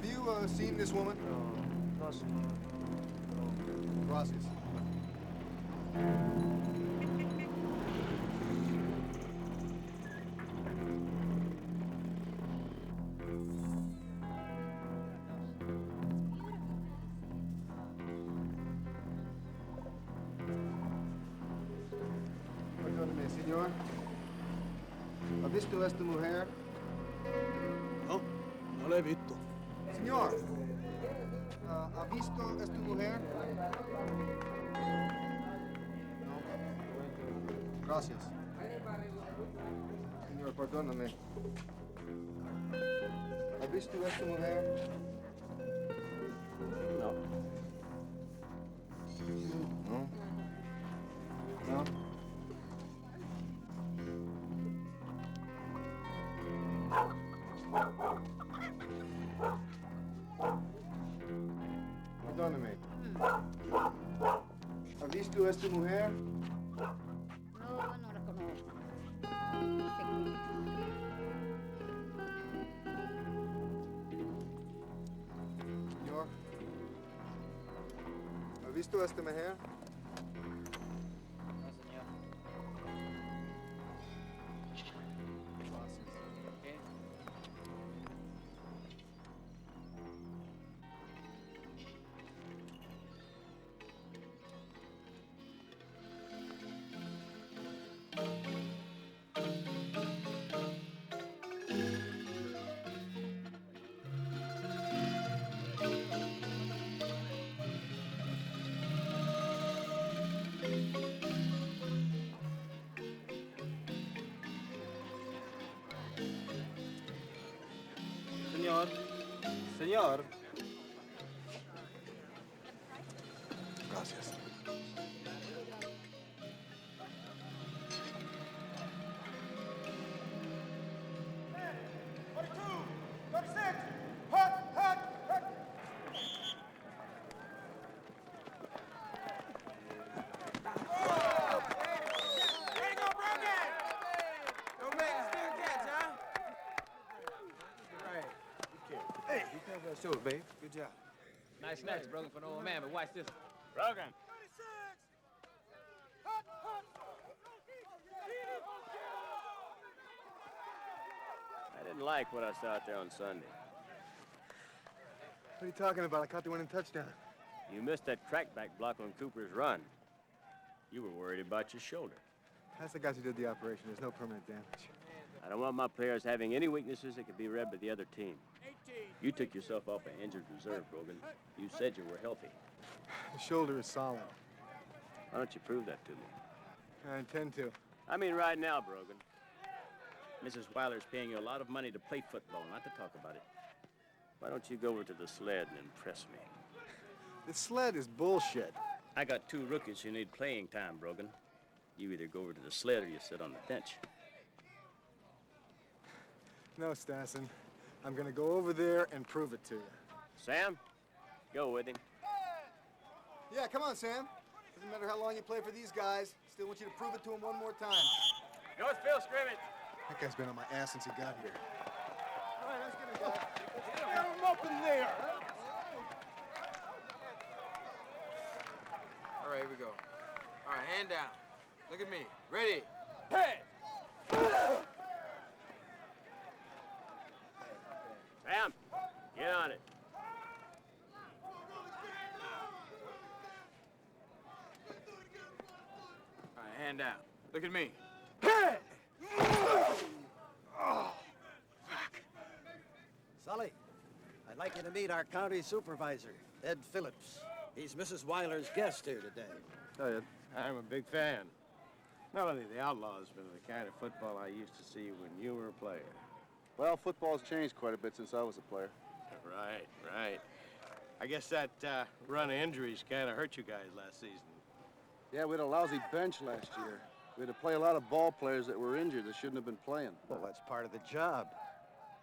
Have you seen this woman? No, no, senor. No. Gracias. Perdóneme, señor. ¿Ha visto a esta mujer? No, no la he visto. Señor, ¿ha visto a esta mujer? No. Gracias. Señor, perdóname. ¿Ha visto a esta mujer? No. No. No. Perdóname. ¿Ha visto a esta mujer? No, no la conozco. Señor, ¿ha visto a esta mujer? No, señor. Gracias. ¿Qué? Señor. Señor. Gracias. Show, babe. Good job. Nice snatch, Brogan, for an old man, but watch this. Brogan. I didn't like what I saw out there on Sunday. What are you talking about? I caught the winning touchdown. You missed that crackback block on Cooper's run. You were worried about your shoulder. That's the guys who did the operation. There's no permanent damage. I don't want my players having any weaknesses that could be read by the other team. You took yourself off an injured reserve, Brogan. You said you were healthy. The shoulder is solid. Why don't you prove that to me? I intend to. I mean right now, Brogan. Mrs. Weiler's paying you a lot of money to play football, not to talk about it. Why don't you go over to the sled and impress me? The sled is bullshit. I got 2 rookies who need playing time, Brogan. You either go over to the sled or you sit on the bench. No, Stassen. I'm gonna go over there and prove it to you. Sam, go with him. Yeah, come on, Sam. Doesn't matter how long you play for these guys. Still want you to prove it to them one more time. Northfield scrimmage. That guy's been on my ass since he got here. All right, let's get him, guys. Get him up in there. All right, here we go. All right, hand down. Look at me. Ready? Hey! Sam, get on it. All right, hand down. Look at me. Sully, I'd like you to meet our county supervisor, Ed Phillips. He's Mrs. Weiler's guest here today. Oh, I'm a big fan. Not only the Outlaws, but the kind of football I used to see when you were a player. Well, football's changed quite a bit since I was a player. Right, right. I guess that run of injuries kind of hurt you guys last season. Yeah, we had a lousy bench last year. We had to play a lot of ball players that were injured that shouldn't have been playing. Well, that's part of the job.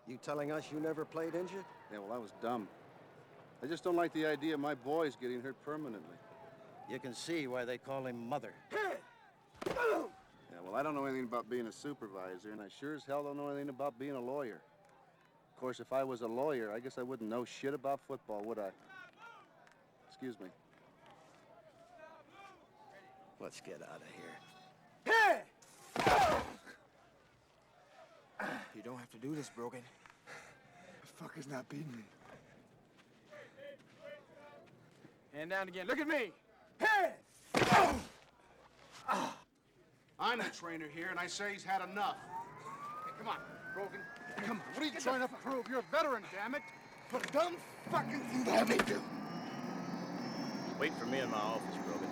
You telling us you never played injured? Yeah, well, I was dumb. I just don't like the idea of my boys getting hurt permanently. You can see why they call him Mother. Yeah, well, I don't know anything about being a supervisor, and I sure as hell don't know anything about being a lawyer. course, if I was a lawyer, I guess I wouldn't know shit about football, would I? Excuse me. Let's get out of here. You don't have to do this, Brogan. The fucker's not beating me. Hand down again. Look at me. I'm the trainer here, and I say he's had enough. Hey, come on, Brogan. Come on. What are you trying to prove? You're a veteran, damn it. What a dumb fucking thing to have me do. Wait for me in my office, Brogan.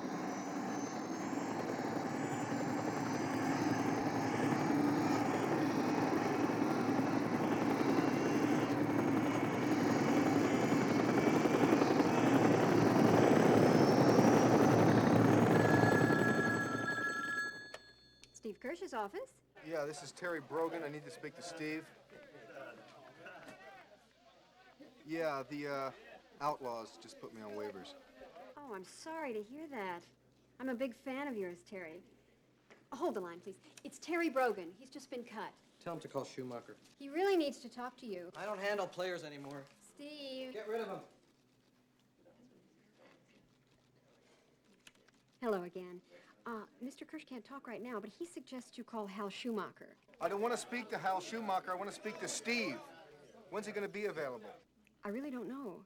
Steve Kirsch's office? Yeah, this is Terry Brogan. I need to speak to Steve. Yeah, the Outlaws just put me on waivers. Oh, I'm sorry to hear that. I'm a big fan of yours, Terry. Hold the line, please. It's Terry Brogan. He's just been cut. Tell him to call Schumacher. He really needs to talk to you. I don't handle players anymore. Steve. Get rid of him. Hello again. Mr. Kirsch can't talk right now, but he suggests you call Hal Schumacher. I don't want to speak to Hal Schumacher. I want to speak to Steve. When's he going to be available? I really don't know.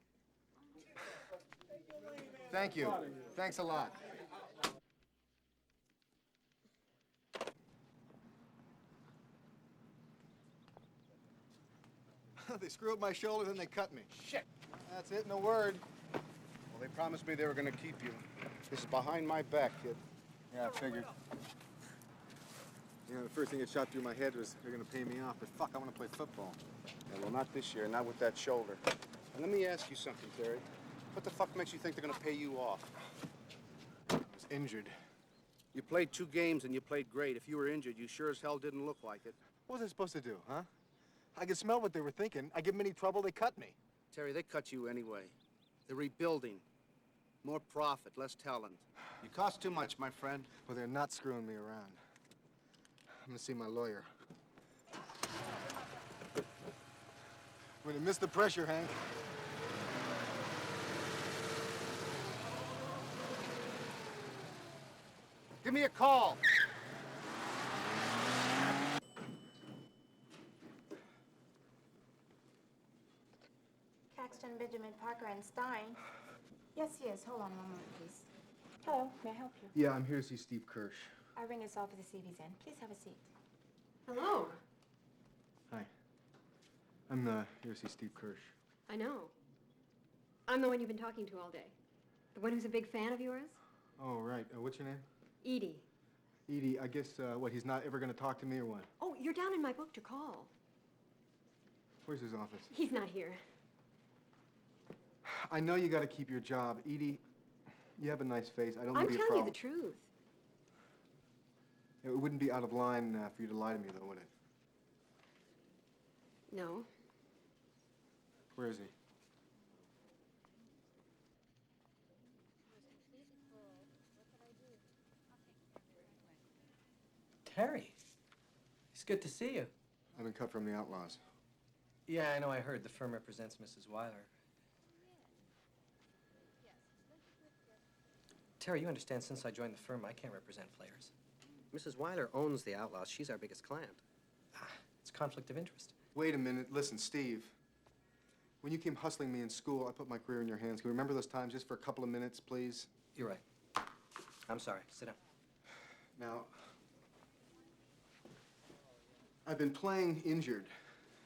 Thank you. Thanks a lot. They screw up my shoulder, then they cut me. Shit. That's it, no word. Well, they promised me they were going to keep you. This is behind my back, kid. Yeah, I figured. You know, the first thing that shot through my head was they're gonna pay me off, but fuck, I want to play football. Yeah, well, not this year, not with that shoulder. And let me ask you something, Terry. What the fuck makes you think they're going to pay you off? I was injured. You played 2 games and you played great. If you were injured, you sure as hell didn't look like it. What was I supposed to do, huh? I could smell what they were thinking. I give them any trouble, they cut me. Terry, they cut you anyway. They're rebuilding. More profit, less talent. You cost too much, my friend. Well, they're not screwing me around. I'm gonna see my lawyer. We're gonna miss the pressure, Hank. Give me a call. Caxton, Benjamin, Parker, and Stein. Yes, yes. Hold on one moment, please. Hello, may I help you? Yeah, I'm here to see Steve Kirsch. I'll ring his office to see if he's in. Please have a seat. Hello. Hi. I'm here to see Steve Kirsch. I know. I'm the one you've been talking to all day. The one who's a big fan of yours? Oh, right. What's your name? Edie. Edie, I guess, what, he's not ever gonna talk to me or what? Oh, you're down in my book to call. Where's his office? He's not here. I know you gotta keep your job. Edie, you have a nice face. I don't I'm want to be a telling you problem. the truth. It wouldn't be out of line for you to lie to me, though, would it? No. Where is he? Terry, it's good to see you. I've been cut from the Outlaws. Yeah, I know. I heard the firm represents Mrs. Weiler. Terry, you understand, since I joined the firm, I can't represent players. Mrs. Weiler owns the Outlaws. She's our biggest client. It's conflict of interest. Wait a minute. Listen, Steve. When you came hustling me in school, I put my career in your hands. Can you remember those times just for a couple of minutes, please? You're right. I'm sorry. Sit down. Now, I've been playing injured.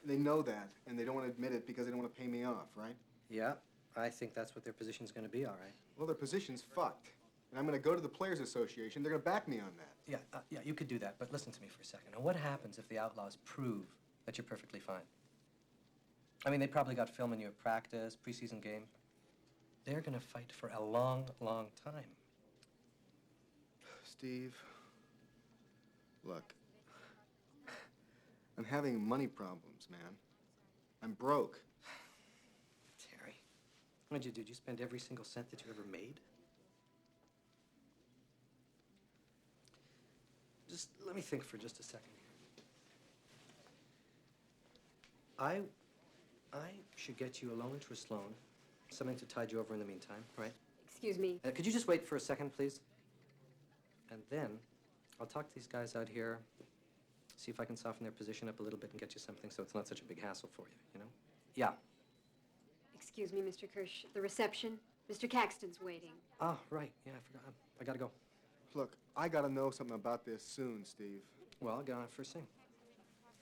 They know that, and they don't want to admit it because they don't want to pay me off, right? Yeah, I think that's what their position's going to be, all right. Well, their position's fucked. And I'm going to go to the Players Association. They're going to back me on that. Yeah, you could do that, but listen to me for a second. Now, what happens if the Outlaws prove that you're perfectly fine? I mean, they probably got film in you at practice, preseason game. They're going to fight for a long, long time. Steve, look, I'm having money problems, man. I'm broke. Terry, what did you do? Did you spend every single cent that you ever made? Just let me think for just a second here. I I should get you a loan interest loan, something to tide you over in the meantime, right? Excuse me. Could you just wait for a second, please? And then I'll talk to these guys out here, see if I can soften their position up a little bit and get you something so it's not such a big hassle for you, you know? Yeah. Excuse me, Mr. Kirsch. The reception. Mr. Caxton's waiting. Oh, right. Yeah, I forgot. I gotta go. Look, I gotta know something about this soon, Steve. Well, I'll get on it first thing.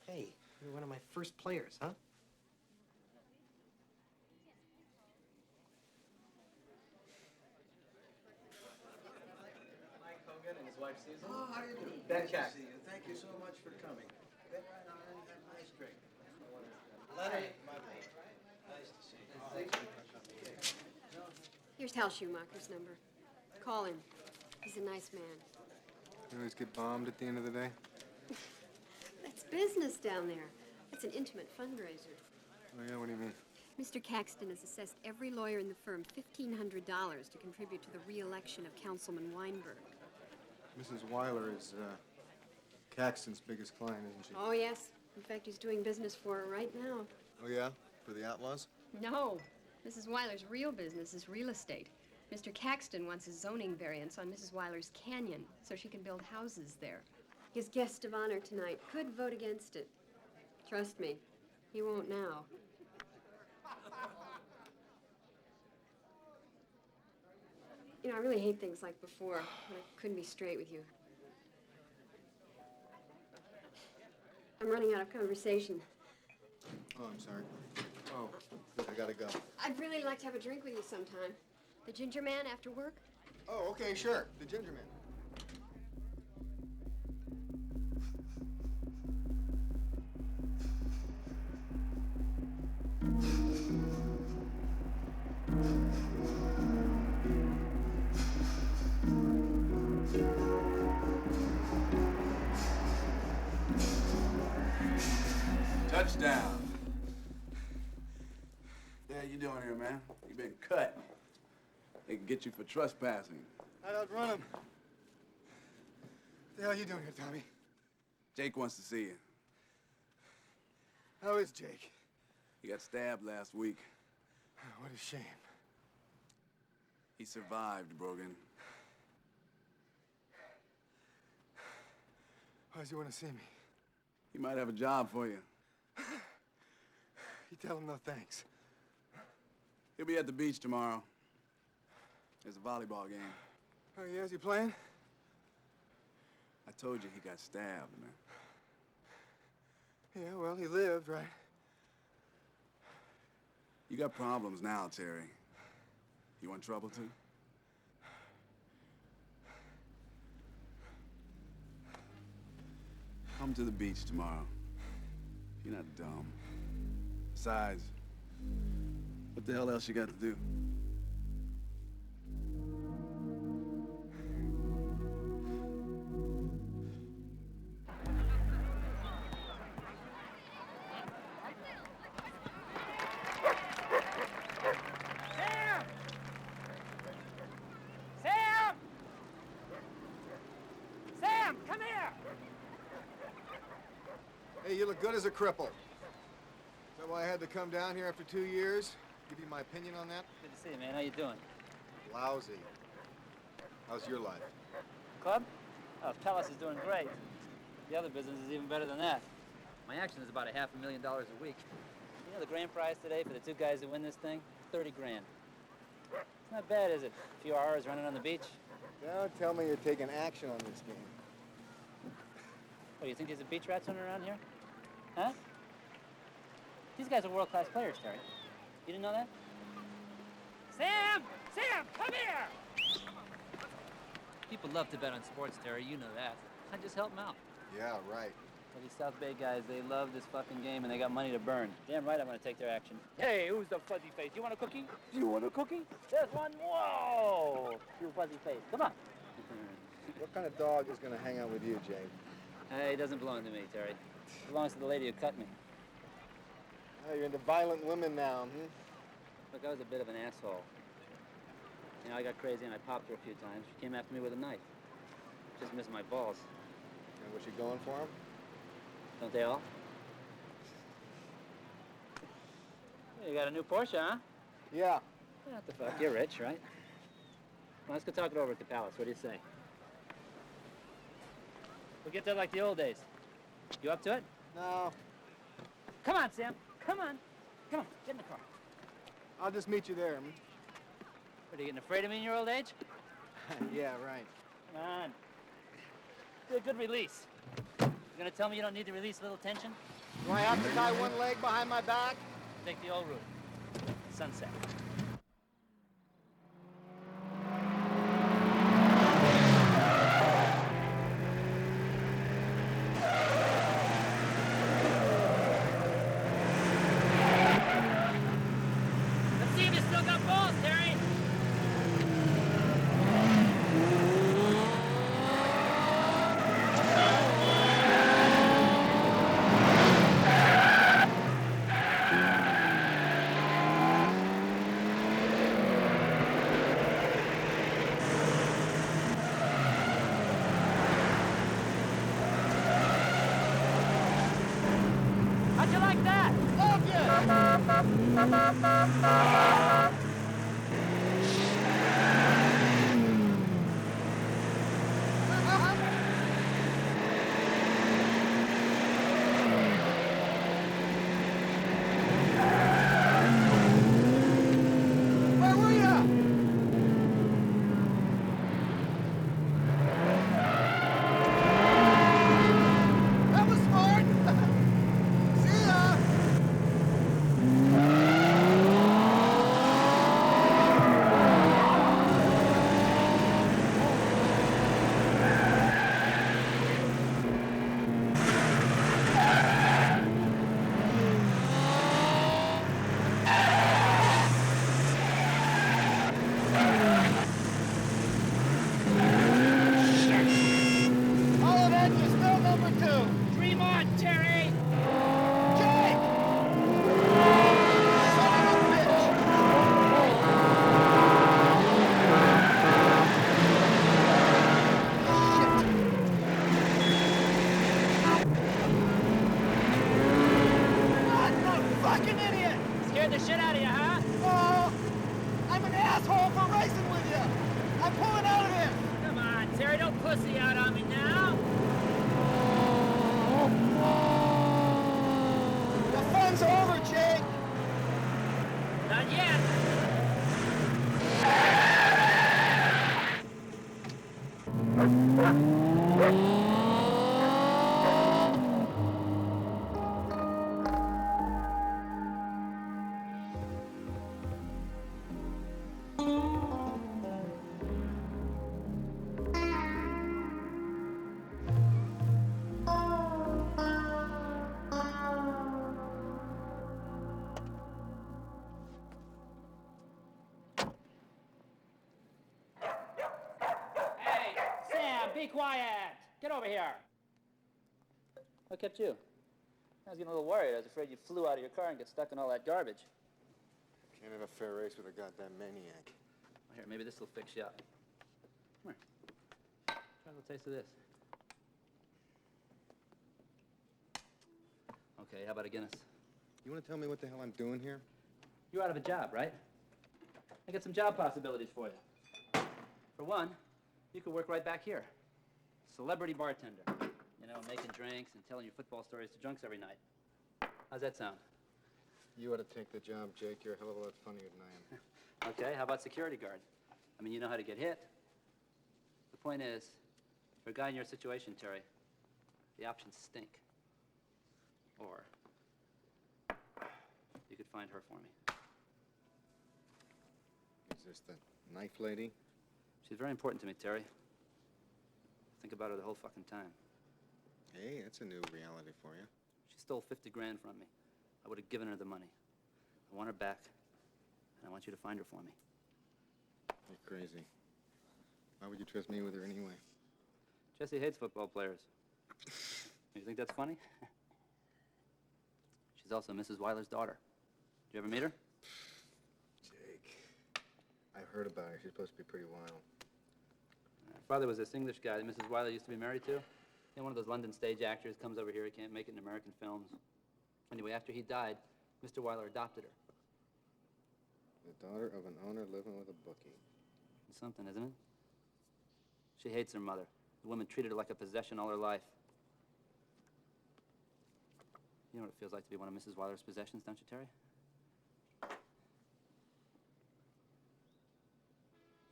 Hey, you're one of my first players, huh? Mike Hogan and his wife Susan. Oh, how you doing? Ben Nice to Caxton. see you. Thank you so much for coming. Get right on in and have a nice drink. Lenny, my boy. Nice to see you. Here's Hal Schumacher's number. Call him. He's a nice man. You always get bombed at the end of the day? That's business down there. That's an intimate fundraiser. Oh, yeah, what do you mean? Mr. Caxton has assessed every lawyer in the firm $1,500 to contribute to the re-election of Councilman Weinberg. Mrs. Weiler is, Caxton's biggest client, isn't she? Oh, yes. In fact, he's doing business for her right now. Oh, yeah? For the Outlaws? No. Mrs. Weiler's real business is real estate. Mr. Caxton wants a zoning variance on Mrs. Weiler's canyon so she can build houses there. His guest of honor tonight could vote against it. Trust me, he won't now. You know, I really hate things like before, when I couldn't be straight with you. I'm running out of conversation. Oh, I'm sorry. Oh, I gotta go. I'd really like to have a drink with you sometime. The Ginger Man after work? Oh, okay, sure. The Ginger Man. Touchdown. Yeah, you doing here, man? You been cut. They can get you for trespassing. I'd outrun him. What the hell are you doing here, Tommy? Jake wants to see you. How is Jake? He got stabbed last week. What a shame. He survived, Brogan. Why does he want to see me? He might have a job for you. You tell him no thanks. He'll be at the beach tomorrow. There's a volleyball game. Oh, yeah, is he playing? I told you he got stabbed, man. Yeah, well, he lived, right? You got problems now, Terry. You want trouble, too? Come to the beach tomorrow. You're not dumb. Besides, what the hell else you got to do? Sam, come here! Hey, you look good as a cripple. Is that why I had to come down here after 2 years? Give you my opinion on that? Good to see you, man. How you doing? Lousy. How's your life? Club? Oh, Pellis is doing great. The other business is even better than that. My action is about $500,000 a week. You know the grand prize today for the two guys who win this thing? 30 grand. It's not bad, is it? A few hours running on the beach. Don't tell me you're taking action on this game. What, you think there's a beach rat swimming around here? Huh? These guys are world-class players, Terry. You didn't know that? Sam! Sam, come here! People love to bet on sports, Terry. You know that. I just help them out. Yeah, right. Well, these South Bay guys, they love this fucking game and they got money to burn. Damn right I'm gonna take their action. Hey, who's the fuzzy face? You want a cookie? You want a cookie? There's one. Whoa! You fuzzy face. Come on. What kind of dog is gonna hang out with you, Jake? Hey, it doesn't belong to me, Terry. It belongs to the lady who cut me. Oh, you're into violent women now, hmm? Look, I was a bit of an asshole. You know, I got crazy and I popped her a few times. She came after me with a knife. Just missed my balls. And was she going for him? Don't they all? You got a new Porsche, huh? Yeah. What the fuck? You're rich, right? Well, let's go talk it over at the Palace. What do you say? We'll get there like the old days. You up to it? No. Come on, Sam. Come on. Come on, get in the car. I'll just meet you there. What, are you getting afraid of me in your old age? Yeah, right. Come on. Do a good release. You gonna tell me you don't need to release a little tension? Do I have to tie one leg behind my back? Take the old route. Sunset. Let's see if you still got balls, Terry. How'd you like that? Where were ya? That was smart. See ya. Olivet, you're still number 2. Dream on, Terry! Jake! Son of a bitch! What the fucking idiot! Scared the shit out of you, huh? Oh, I'm an asshole for racing with you! I'm pulling out of here! Come on, Terry, don't pussy out on me now. The fun's over, Jake! Not yet. Hey, Sam, be quiet. Get over here. What kept you? I was getting a little worried. I was afraid you flew out of your car and get stuck in all that garbage. Can't have a fair race with a goddamn maniac. Here, maybe this will fix you up. Come here. Try a little taste of this. Okay, how about a Guinness? You want to tell me what the hell I'm doing here? You're out of a job, right? I got some job possibilities for you. For one, you could work right back here. Celebrity bartender. You know, making drinks and telling your football stories to drunks every night. How's that sound? You ought to take the job, Jake. You're a hell of a lot funnier than I am. Okay, how about security guard? I mean, you know how to get hit. The point is, for a guy in your situation, Terry, the options stink. Or you could find her for me. Is this the knife lady? She's very important to me, Terry. Think about her the whole fucking time. Hey, that's a new reality for you. She stole 50 grand from me. I would have given her the money. I want her back, and I want you to find her for me. You're crazy. Why would you trust me with her anyway? Jesse hates football players. You think that's funny? She's also Mrs. Weiler's daughter. Did you ever meet her? Jake. I've heard about her. She's supposed to be pretty wild. Her father was this English guy that Mrs. Weiler used to be married to. You know, one of those London stage actors comes over here, he can't make it in American films. Anyway, after he died, Mr. Weiler adopted her. The daughter of an owner living with a bookie. It's something, isn't it? She hates her mother. The woman treated her like a possession all her life. You know what it feels like to be one of Mrs. Weiler's possessions, don't you, Terry? I'll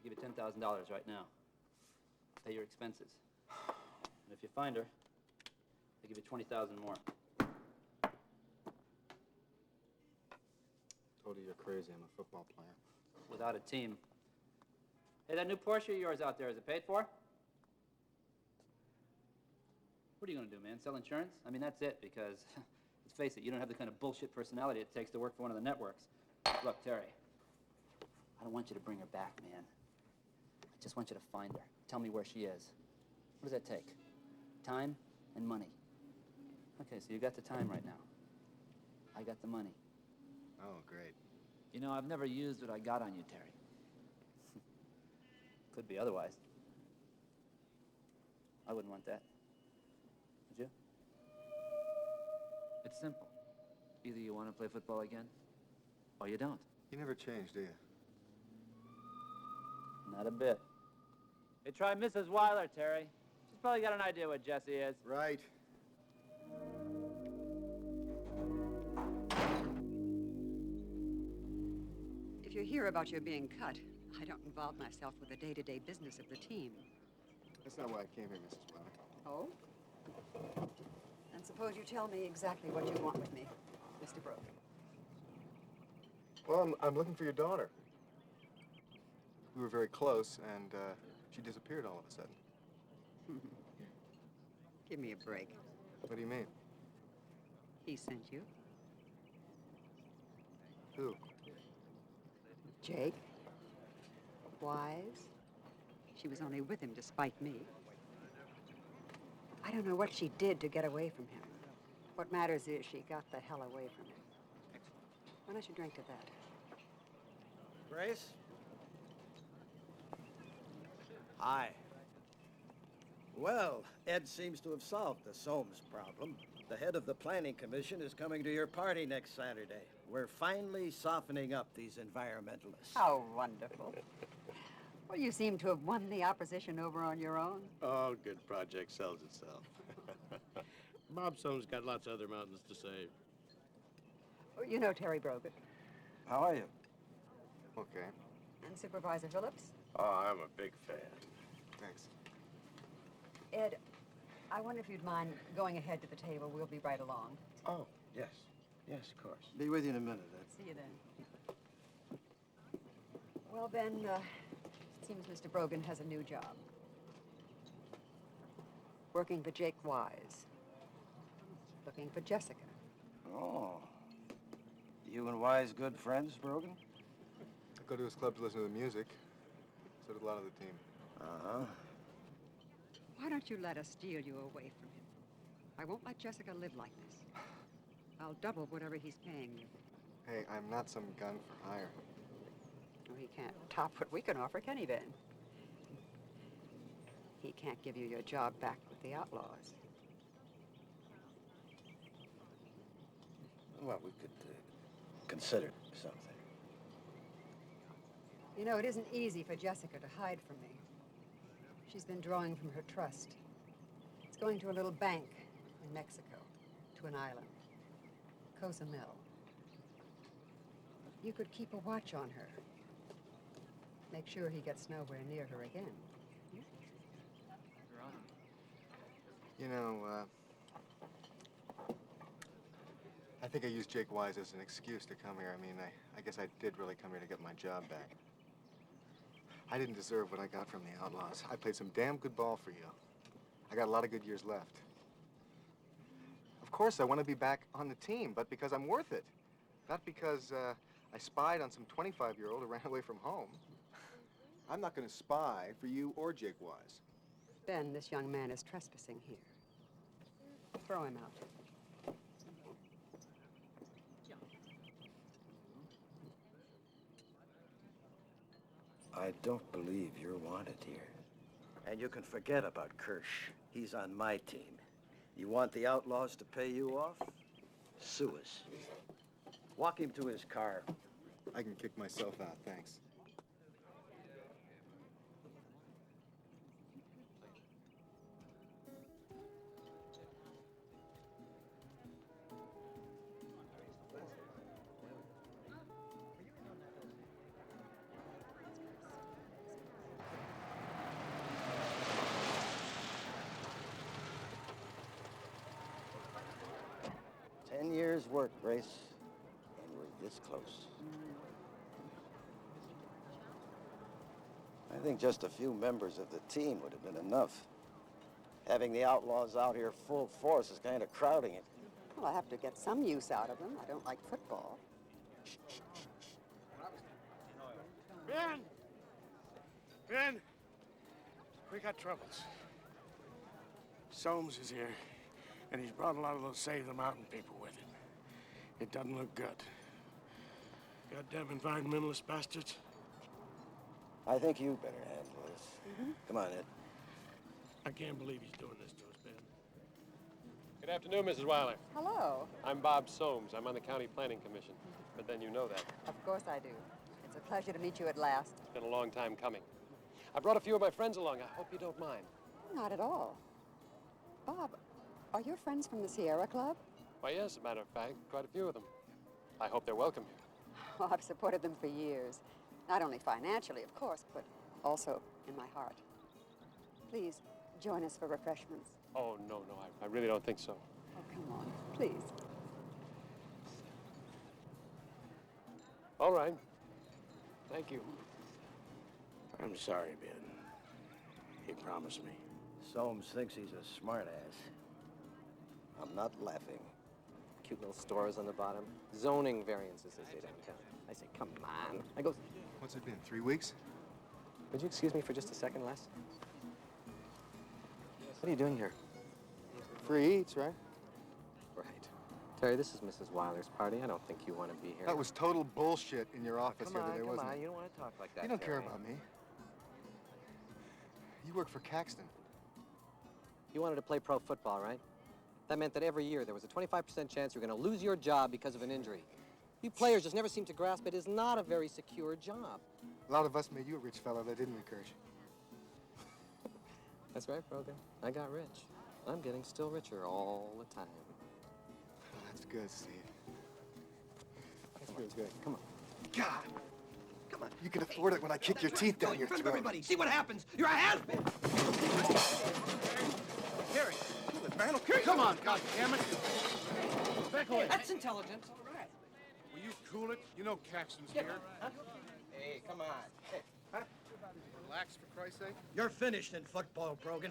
give you $10,000 right now. Pay your expenses. And if you find her, I'll give you 20,000 more. Told you you're crazy. I'm a football player. Without a team. Hey, that new Porsche of yours out there, is it paid for? What are you gonna do, man? Sell insurance? I mean, that's it, because, let's face it, you don't have the kind of bullshit personality it takes to work for one of the networks. Look, Terry, I don't want you to bring her back, man. I just want you to find her. Tell me where she is. What does that take? Time and money. Okay, so you got the time right now. I got the money. Oh, great. You know, I've never used what I got on you, Terry. Could be otherwise. I wouldn't want that. Would you? It's simple. Either you want to play football again, or you don't. You never change, do you? Not a bit. Hey, try Mrs. Weiler, Terry. She's probably got an idea what Jesse is. Right. If you hear about your being cut, I don't involve myself with the day-to-day business of the team. That's not why I came here, Mrs. Weiler. Oh? And suppose you tell me exactly what you want with me, Mr. Brogan. Well, I'm looking for your daughter. We were very close, and she disappeared all of a sudden. Give me a break. What do you mean? He sent you. Who? Jake. Wise. She was only with him to spite me. I don't know what she did to get away from him. What matters is she got the hell away from him. Why don't you drink to that? Grace? Hi. Well, Ed seems to have solved the Soames problem. The head of the Planning Commission is coming to your party next Saturday. We're finally softening up these environmentalists. How wonderful. Well, you seem to have won the opposition over on your own. Oh, good project sells itself. Bob Soames got lots of other mountains to save. Oh, you know Terry Brogan. How are you? Okay. And Supervisor Phillips. Oh, I'm a big fan. Thanks. Ed, I wonder if you'd mind going ahead to the table. We'll be right along. Oh, yes. Yes, of course. Be with you in a minute, Ed. See you then. Well, Ben, it seems Mr. Brogan has a new job. Working for Jake Wise. Looking for Jessica. Oh. You and Wise good friends, Brogan? I go to his club to listen to the music. So did a lot of the team. Uh-huh. Why don't you let us steal you away from him? I won't let Jessica live like this. I'll double whatever he's paying you. Hey, I'm not some gun for hire. Oh, he can't top what we can offer, can he, Ben? He can't give you your job back with the outlaws. Well, we could consider something. You know, it isn't easy for Jessica to hide from me. She's been drawing from her trust. It's going to a little bank in Mexico, to an island, Cozumel. You could keep a watch on her. Make sure he gets nowhere near her again. You know, I think I used Jake Wise as an excuse to come here. I mean, I guess I did really come here to get my job back. I didn't deserve what I got from the outlaws. I played some damn good ball for you. I got a lot of good years left. Of course, I want to be back on the team, but because I'm worth it. Not because I spied on some 25-year-old who ran away from home. I'm not going to spy for you or Jake Wise. Ben, this young man is trespassing here. Throw him out. I don't believe you're wanted here. And you can forget about Kirsch. He's on my team. You want the outlaws to pay you off? Sue us. Walk him to his car. I can kick myself out, thanks. Ten years' work, Grace, and we're this close. I think just a few members of the team would have been enough. Having the Outlaws out here full force is kind of crowding it. Well, I have to get some use out of them. I don't like football. Ben! Ben! We got troubles. Soames is here, and he's brought a lot of those Save the Mountain people with him. It doesn't look good. Goddamn environmentalist bastards. I think you better handle this. Come on, Ed. I can't believe he's doing this to us, Ben. Good afternoon, Mrs. Weiler. Hello. I'm Bob Soames. I'm on the County Planning Commission. But then you know that. Of course I do. It's a pleasure to meet you at last. It's been a long time coming. I brought a few of my friends along. I hope you don't mind. Not at all. Bob, are your friends from the Sierra Club? Why, yes, as a matter of fact, quite a few of them. I hope they're welcome here. Oh, I've supported them for years. Not only financially, of course, but also in my heart. Please, join us for refreshments. Oh, no, I really don't think so. Oh, come on, please. All right. Thank you. I'm sorry, Ben. He promised me. Soames thinks he's a smartass. I'm not laughing. Cute little stores on the bottom. Zoning variances, they say downtown. I say, come on. I go, What's it been, 3 weeks? would you excuse me for just a second, Les? What are you doing here? Free eats, right? Right. Terry, this is Mrs. Weiler's party. I don't think you want to be here. That was total bullshit in your office the Come other on, day, come wasn't on. it? You don't want to talk like that, You don't care Terry. about me. You work for Caxton. You wanted to play pro football, right? That meant that every year there was a 25% chance you were going to lose your job because of an injury. You players just never seem to grasp it is not a very secure job. A lot of us made you a rich fella, that didn't we, Kirsch? That's right, Brogan. I got rich. I'm getting still richer all the time. That's good, Steve. That's real good. Come on. God! Come on, you can afford it when I kick your teeth down your throat. Everybody, see what happens. You're a has-been. Terry, man, okay. Come on, goddammit. Back away. That's intelligent. Will you cool it? You know Caxton's here. Hey, come on. Hey. Relax, for Christ's sake. You're finished in football, Brogan.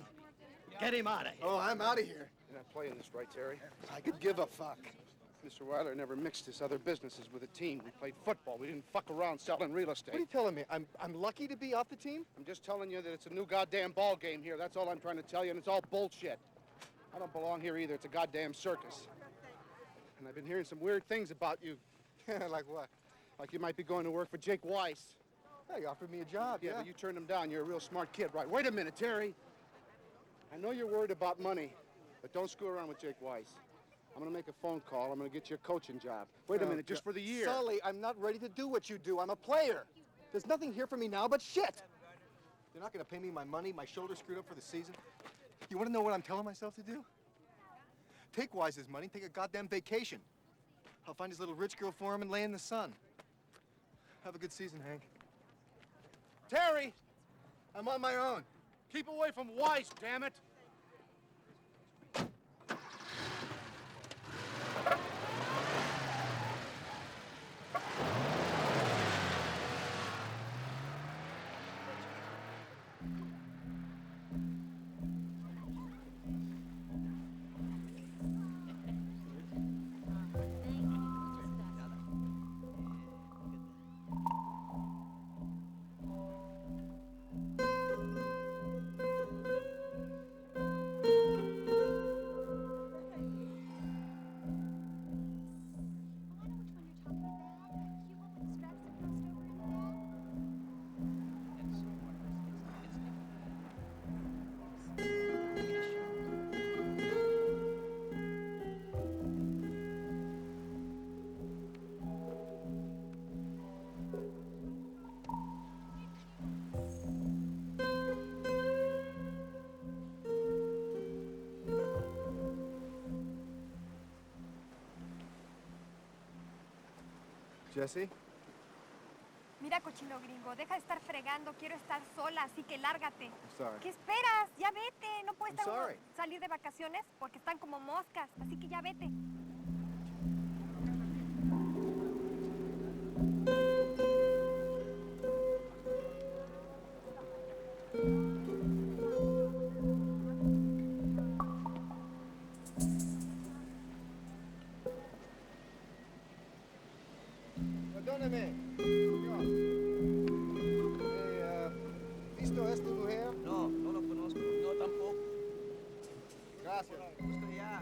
Get him out of here. Oh, I'm out of here. You're not playing this right, Terry. I could give a fuck. Mr. Weiler never mixed his other businesses with a team. We played football. We didn't fuck around selling real estate. What are you telling me? I'm lucky to be off the team? I'm just telling you that it's a new goddamn ball game here. That's all I'm trying to tell you, and it's all bullshit. I don't belong here either. It's a goddamn circus. And I've been hearing some weird things about you. Like what? Like you might be going to work for Jake Weiss. Yeah, you offered me a job, Yeah, but you turned him down. You're a real smart kid, right? Wait a minute, Terry. I know you're worried about money, but don't screw around with Jake Weiss. I'm gonna make a phone call. I'm gonna get you a coaching job. Wait a minute, just for the year. Sully, I'm not ready to do what you do. I'm a player. There's nothing here for me now but shit. You're not gonna pay me my money, my shoulder screwed up for the season. You wanna know what I'm telling myself to do? Take Wise's money, take a goddamn vacation. I'll find his little rich girl for him and lay in the sun. Have a good season, Hank. Terry, I'm on my own. keep away from Weiss, damn it. Jesse? Mira, cochino gringo, deja de estar fregando. Quiero estar sola, así que lárgate. I'm sorry. ¿Qué esperas? Ya vete. No puede I'm estar uno sorry. salir de vacaciones porque están como moscas. Así que ya vete. Perdóname. ¿Visto a esta mujer? No, no lo conozco. No, tampoco. Gracias. Justo ya.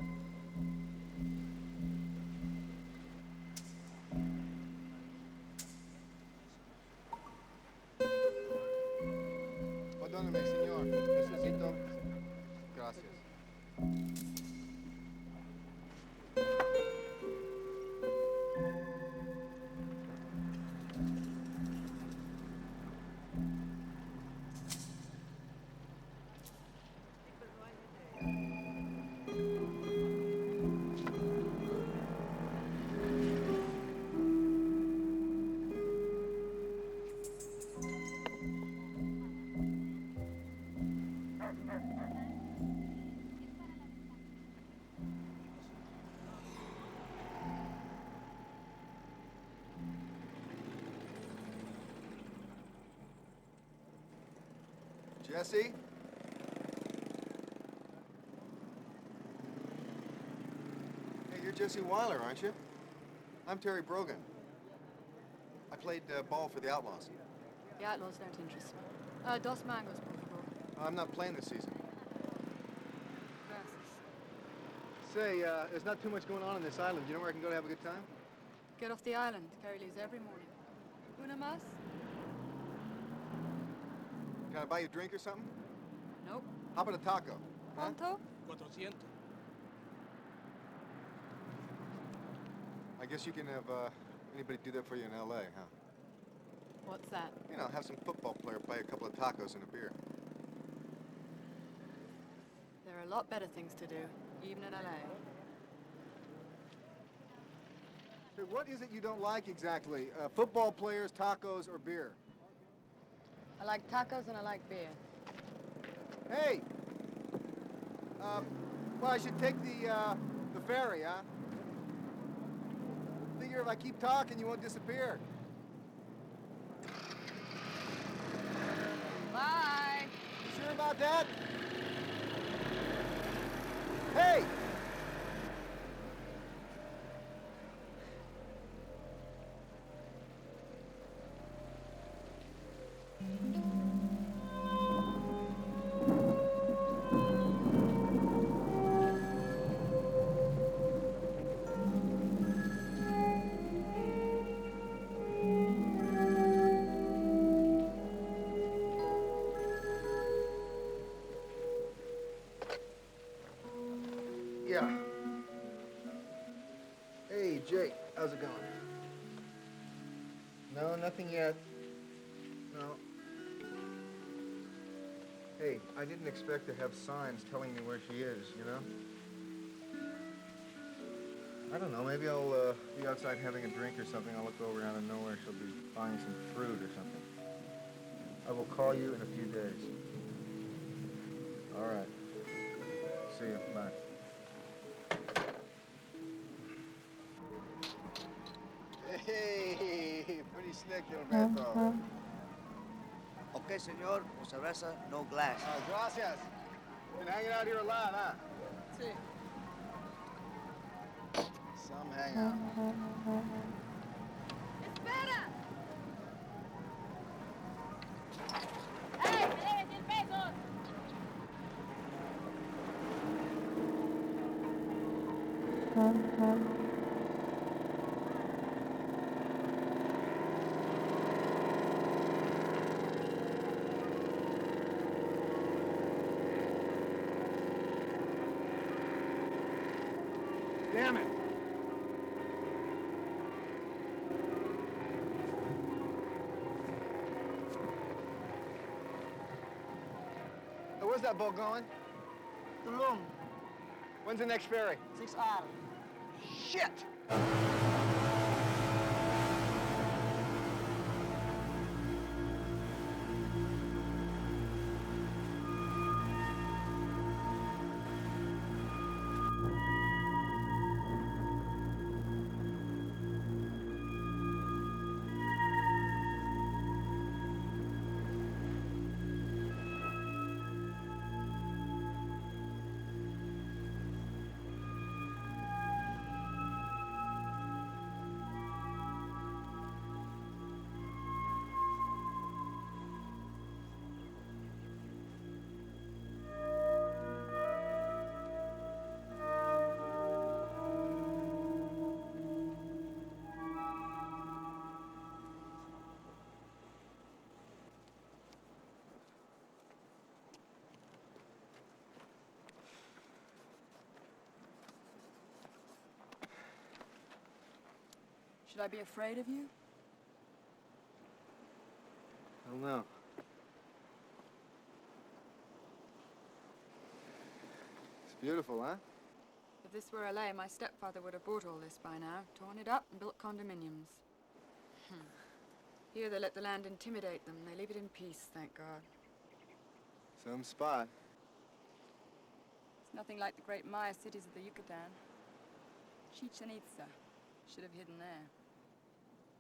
Perdóname, señor. Necesito... Gracias. Jesse? Hey, you're Jesse Weiler, aren't you? I'm Terry Brogan. I played ball for the Outlaws. The Outlaws don't interest me. Dos mangos, por favor. I'm not playing this season. Gracias. Say, there's not too much going on this island. You know where I can go to have a good time? Get off the island. Carrie leaves every morning. Una más? Can I buy you a drink or something? Nope. How about a taco? Huh? ¿Cuánto? 400. I guess you can have anybody do that for you in L.A., huh? What's that? You know, have some football player buy a couple of tacos and a beer. There are a lot better things to do, even in LA. Hey, what is it you don't like exactly? Football players, tacos, or beer? I like tacos and I like beer. Hey! Well, I should take the ferry, huh? Figure if I keep talking, you won't disappear. Bye! You sure about that? Hey! Yeah. Hey, Jake, how's it going? No, nothing yet. No. Hey, I didn't expect to have signs telling me where she is, you know? I don't know, maybe I'll be outside having a drink or something. I'll look over out of nowhere. She'll be buying some fruit or something. I will call you in a few days. All right. See you. Bye. Hey, pretty slick, Gilberto. Okay, senor. O cerveza, no glass. Gracias. Been hanging out here a lot, huh? Sí. Some hangout. ¡Espera! ¡Ey, me debes 10 pesos! Damn it! Hey, where's that boat going? Tulum. When's the next ferry? 6 hours. Shit! Should I be afraid of you? I don't know. It's beautiful, huh? If this were LA, my stepfather would have bought all this by now, torn it up and built condominiums. Here they let the land intimidate them. They leave it in peace, thank God. Some spot. It's nothing like the great Maya cities of the Yucatan. Chichen Itza. Should have hidden there.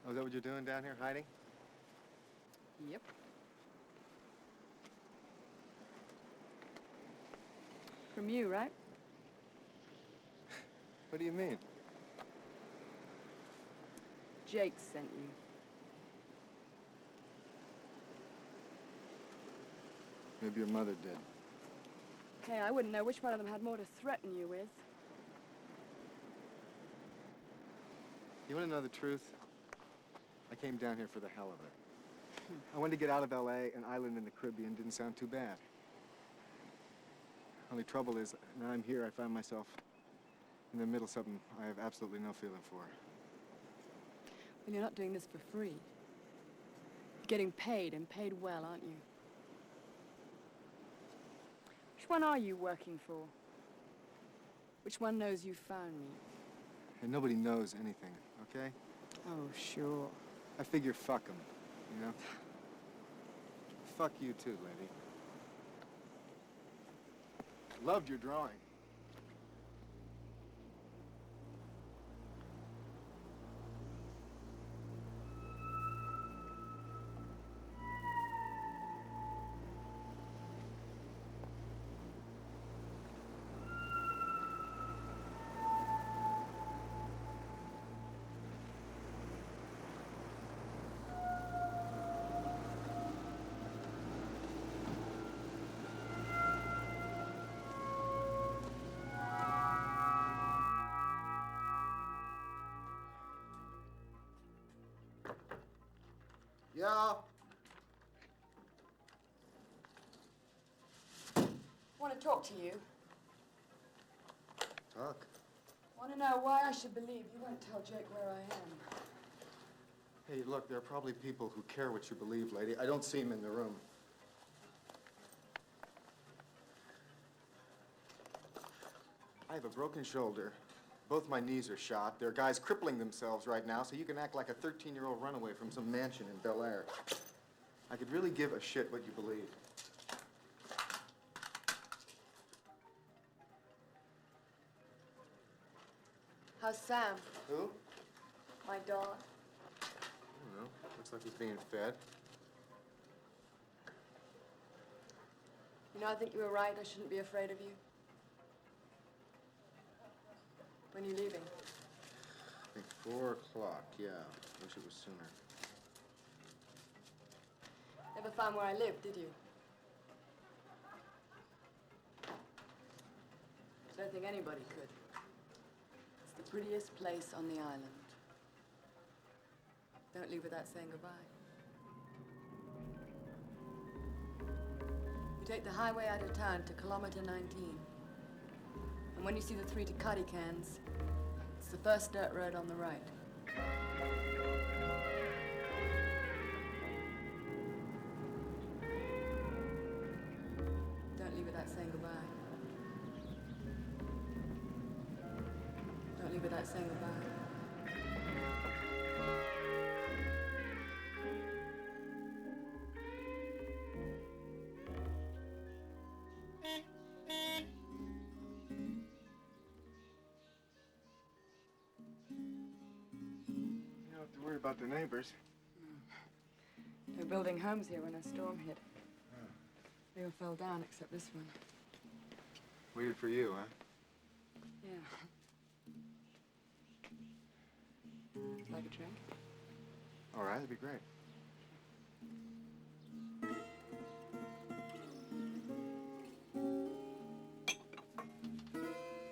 Oh, is that what you're doing down here, hiding? Yep. From you, right? What do you mean? Jake sent you. Maybe your mother did. Hey, I wouldn't know which one of them had more to threaten you with. You want to know the truth? I came down here for the hell of it. I wanted to get out of LA. An island in the Caribbean didn't sound too bad. Only trouble is, now I'm here, I find myself in the middle of something I have absolutely no feeling for. Well, you're not doing this for free. You're getting paid, and paid well, aren't you? Which one are you working for? Which one knows you found me? And nobody knows anything, okay? Oh, sure. I figure fuck them, you know? Fuck you too, lady. Loved your drawing. Yeah? Want to talk to you. Talk. Want to know why I should believe you won't tell Jake where I am. Hey, look, there are probably people who care what you believe, lady. I don't see them in the room. I have a broken shoulder. Both my knees are shot. There are guys crippling themselves right now, so you can act like a 13-year-old runaway from some mansion in Bel Air. I could really give a shit what you believe. How's Sam? Who? My dog. I don't know. Looks like he's being fed. You know, I think you were right. I shouldn't be afraid of you. When are you leaving? I think 4 o'clock, yeah. Wish it was sooner. Never found where I lived, did you? I don't think anybody could. It's the prettiest place on the island. Don't leave without saying goodbye. You take the highway out of town to kilometer 19. And when you see the 3 Tecate cans, it's the first dirt road on the right. Don't leave without saying goodbye. Don't leave without saying goodbye. You don't have to worry about the neighbors. They're building homes here when a storm hit. They all fell down except this one. Waited for you, huh? Yeah. Like a drink? All right, that'd be great.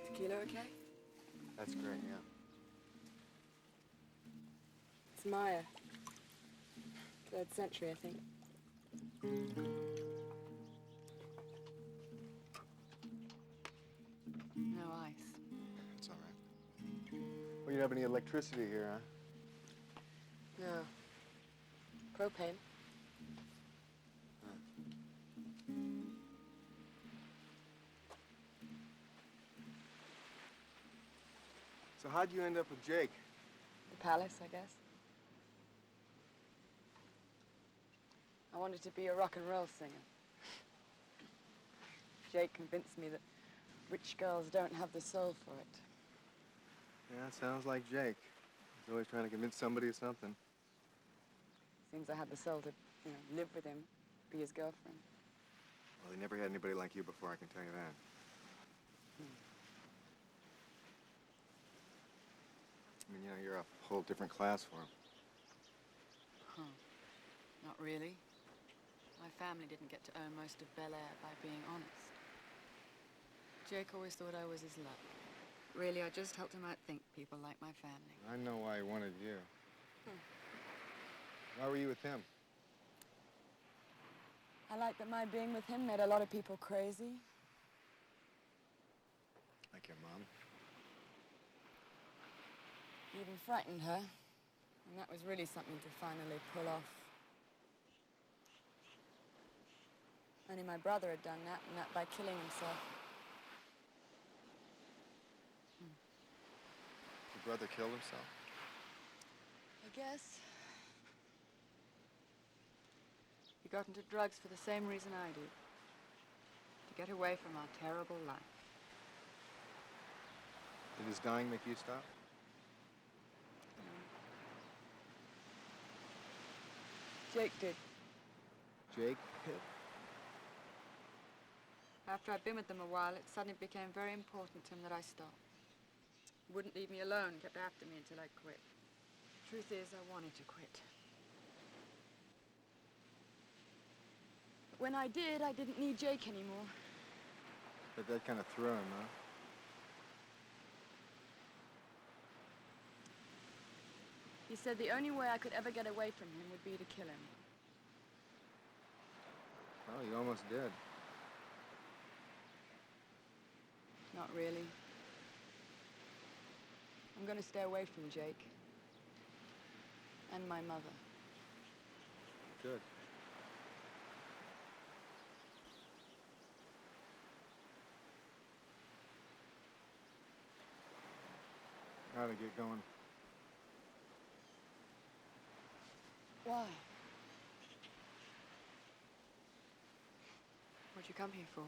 Tequila okay? That's great, yeah. It's Maya. 3rd century, I think. No ice. It's all right. Well, you don't have any electricity here, huh? No. Propane. So how'd you end up with Jake? The palace, I guess. I wanted to be a rock and roll singer. Jake convinced me that rich girls don't have the soul for it. Yeah, it sounds like Jake. He's always trying to convince somebody of something. Seems I had the soul to, live with him, be his girlfriend. Well, he never had anybody like you before, I can tell you that. I mean, you're a whole different class for him. Huh. Not really. My family didn't get to earn most of Bel Air by being honest. Jake always thought I was his luck. Really, I just helped him outthink people like my family. I know why he wanted you. Why were you with him? I like that my being with him made a lot of people crazy. Like your mom? Even frightened her. And that was really something to finally pull off. Only my brother had done that, and that by killing himself. Your brother killed himself? I guess. He got into drugs for the same reason I did. To get away from our terrible life. Did his dying make you stop? Jake did. Jake? After I'd been with them a while, it suddenly became very important to him that I stop. Wouldn't leave me alone, kept after me until I quit. Truth is, I wanted to quit. But when I did, I didn't need Jake anymore. But that kind of threw him, huh? He said the only way I could ever get away from him would be to kill him. Well, you almost did. Not really. I'm going to stay away from Jake. And my mother. Good. How to get going? Why? What'd you come here for?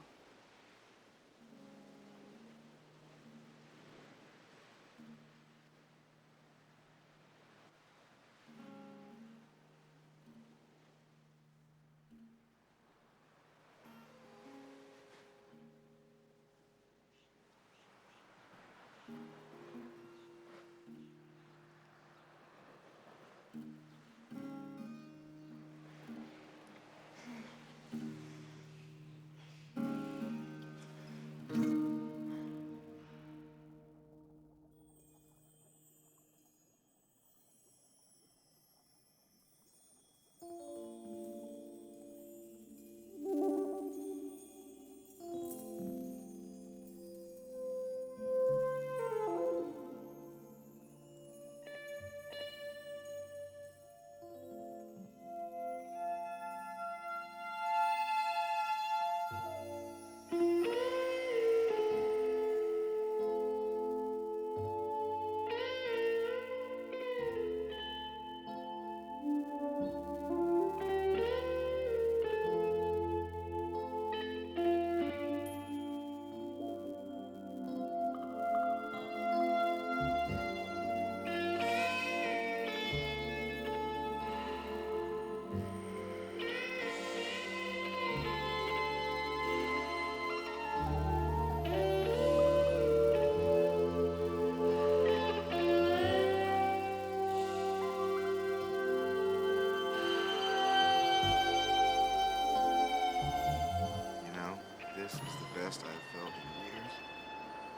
This is the best I've felt in years.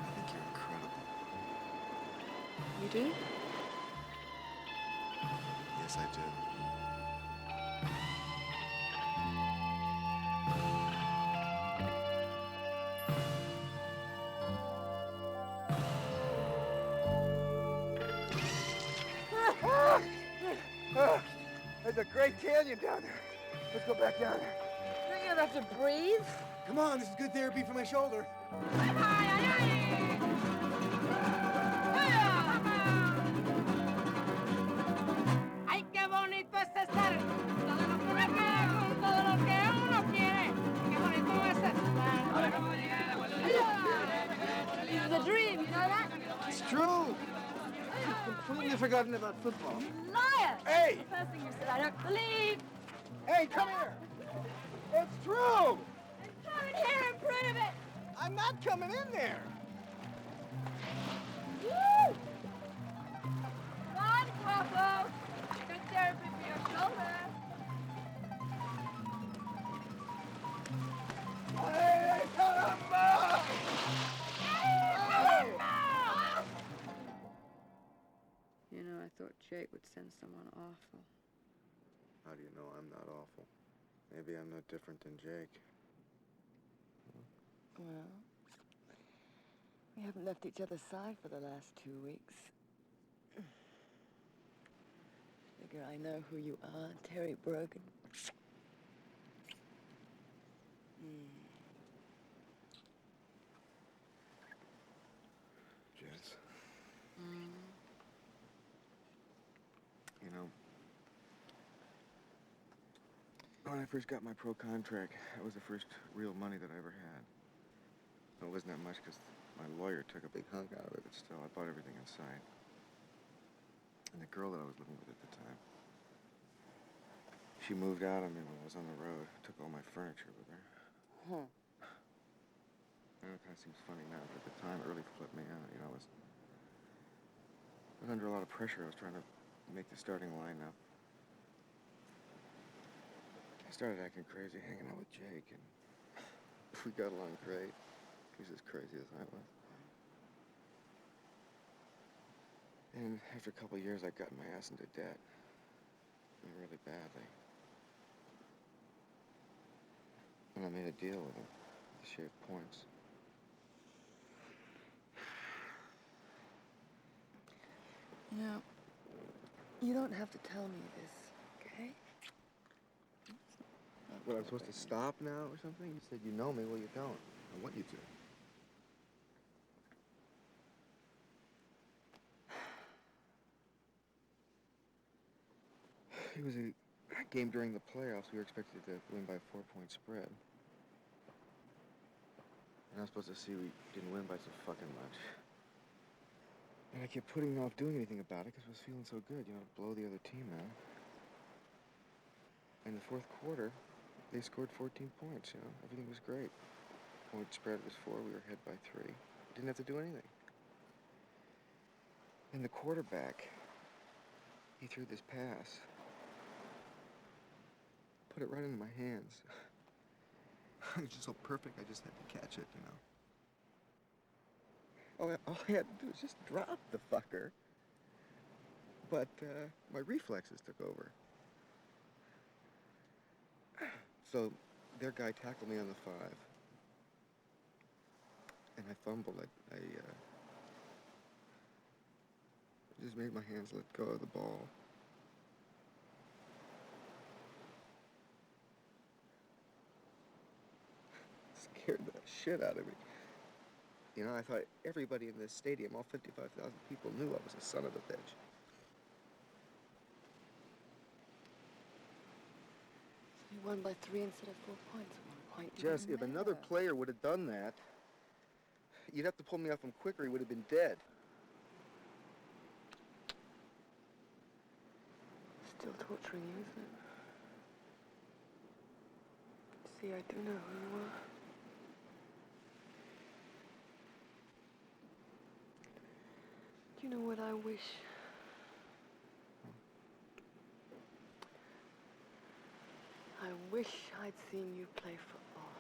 I think you're incredible. You do? Yes, I do. There's a great canyon down there. Let's go back down there. Don't you have to breathe? Come on, this is good therapy for my shoulder. ¡Ay, qué bonito es estar! Todo lo que me queda, todo lo que uno quiere. ¡Qué bonito es estar! This is a dream, you know that? It's true. I've completely forgotten about football. Liar! Hey! The first thing you said, I don't believe. Hey, come here. It's true. Come in here and prove it. I'm not coming in there. Woo! Come on, Guapo. Good therapy for your shoulder. Hey, caramba! You know, I thought Jake would send someone awful. How do you know I'm not awful? Maybe I'm no different than Jake. Well, we haven't left each other's side for the last 2 weeks. Figure I know who you are, Terry Brogan. Jess. You know, when I first got my pro contract, that was the first real money that I ever had. It wasn't that much because my lawyer took a big hunk out of it, but still, I bought everything inside. And the girl that I was living with at the time, she moved out on me when I was on the road, took all my furniture with her. I know it kind of seems funny now, but at the time, it really flipped me out. You know, I was under a lot of pressure. I was trying to make the starting lineup. I started acting crazy, hanging out with Jake, and we got along great. He was as crazy as I was. And after a couple of years, I got my ass into debt. I mean, really badly. And I made a deal with him to shave points. You know, you don't have to tell me this, okay? What, I'm supposed to stop now or something? You said you know me, well, you don't. I want you to. It was a game during the playoffs. We were expected to win by a 4-point spread. And I was supposed to see we didn't win by so fucking much. And I kept putting off doing anything about it because I was feeling so good, you know, to blow the other team out. In the fourth quarter, they scored 14 points, you know. Everything was great. Point spread was 4, we were ahead by 3. Didn't have to do anything. And the quarterback, he threw this pass. Put it right into my hands. It was just so perfect, I just had to catch it, you know. All I had to do was just drop the fucker. But my reflexes took over. So their guy tackled me on the 5. And I fumbled. I just made my hands let go of the ball. Scared the shit out of me. You know, I thought everybody in this stadium, all 55,000 people, knew I was a son of a bitch. You won by 3 instead of 4 points at 1 point. Jess, if another player would have done that, you'd have to pull me off him quicker. He would have been dead. Still torturing you, isn't it? See, I do know who you are. Do you know what I wish? I wish I'd seen you play football.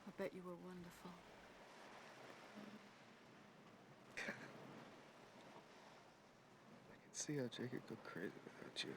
I bet you were wonderful. I can see how Jake could go crazy without you.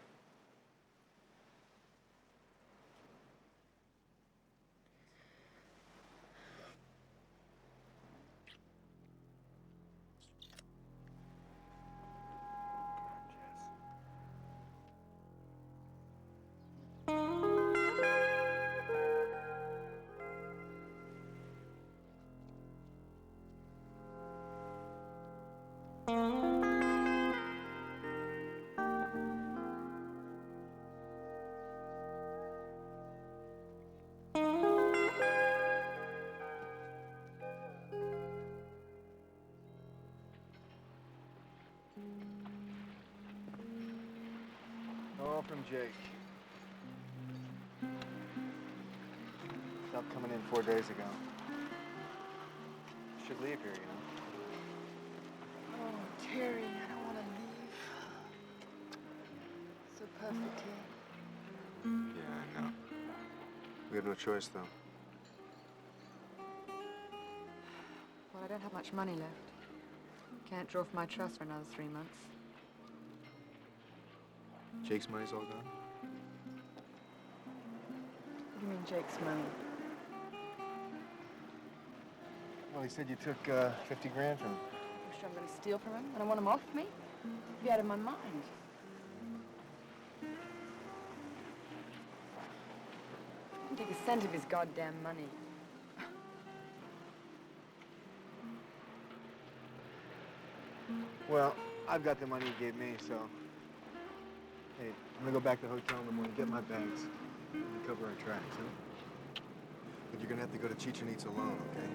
Call from Jake. Stopped coming in 4 days ago. Should leave here, you know. Oh, Terry, I don't want to leave. So perfect here. Yeah, I know. We have no choice, though. Well, I don't have much money left. Can't draw from my trust for another 3 months. Jake's money's all gone? What do you mean, Jake's money? Well, he said you took 50 grand from him. You sure I'm going to steal from him? I don't want him off me? I'd be out of my mind. I didn't take a cent of his goddamn money. Well, I've got the money he gave me, so... Hey, I'm gonna go back to the hotel in the morning, get my bags, and cover our tracks, huh? But you're gonna have to go to Chichen Itza alone, okay?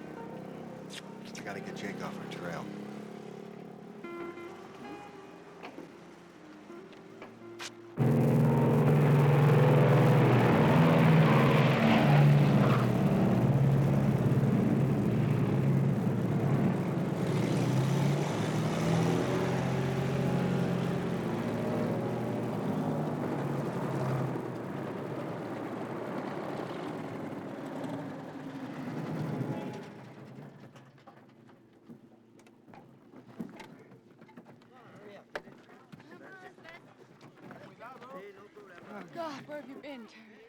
I gotta get Jake off our trail. God, where have you been, Terry?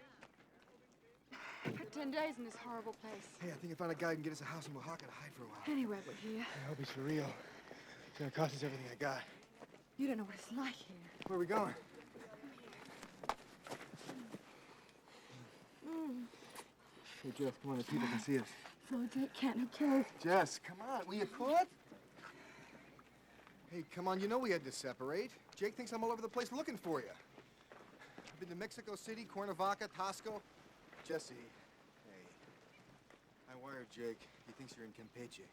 For 10 days in this horrible place. Hey, I think I found a guy who can get us a house in Oaxaca to hide for a while. Anywhere but here. I hope he's for real. It's gonna cost us everything I got. You don't know what it's like here. Where are we going? Hey, Jess, come on, the people can see us. So Jake can't. Who cares? Jess, come on, will you quit? Hey, come on, you know we had to separate. Jake thinks I'm all over the place looking for you. I've been to Mexico City, Cuernavaca, Tasco. Jesse, hey, I wired Jake. He thinks you're in Campeche.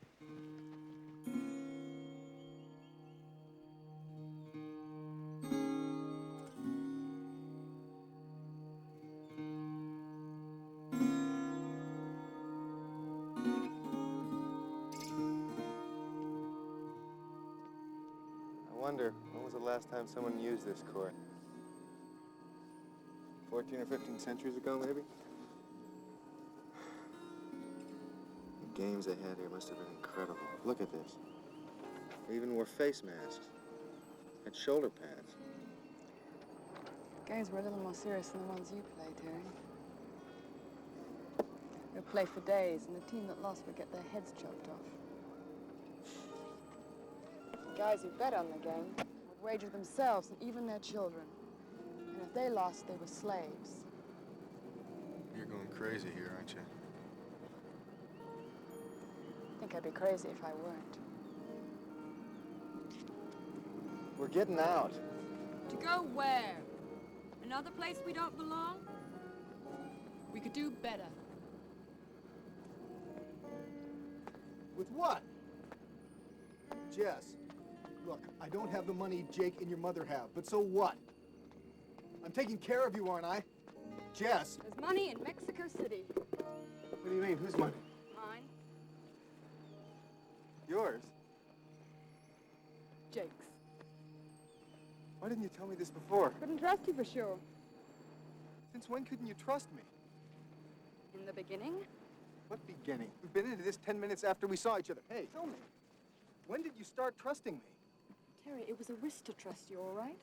I wonder, when was the last time someone used this court? 14 or 15 centuries ago, maybe? The games they had here must have been incredible. Look at this. They even wore face masks. Had shoulder pads. Games were a little more serious than the ones you played, Terry. They'd play for days, and the team that lost would get their heads chopped off. The guys who bet on the game would wager themselves and even their children. And if they lost, they were slaves. You're going crazy here, aren't you? I think I'd be crazy if I weren't. We're getting out. To go where? Another place we don't belong? We could do better. With what? Jess, look, I don't have the money Jake and your mother have, but so what? I'm taking care of you, aren't I? Jess! There's money in Mexico City. What do you mean? Whose money? Mine. Yours? Jake's. Why didn't you tell me this before? Couldn't trust you for sure. Since when couldn't you trust me? In the beginning? What beginning? We've been into this 10 minutes after we saw each other. Hey, tell me. When did you start trusting me? Terry, it was a risk to trust you, all right?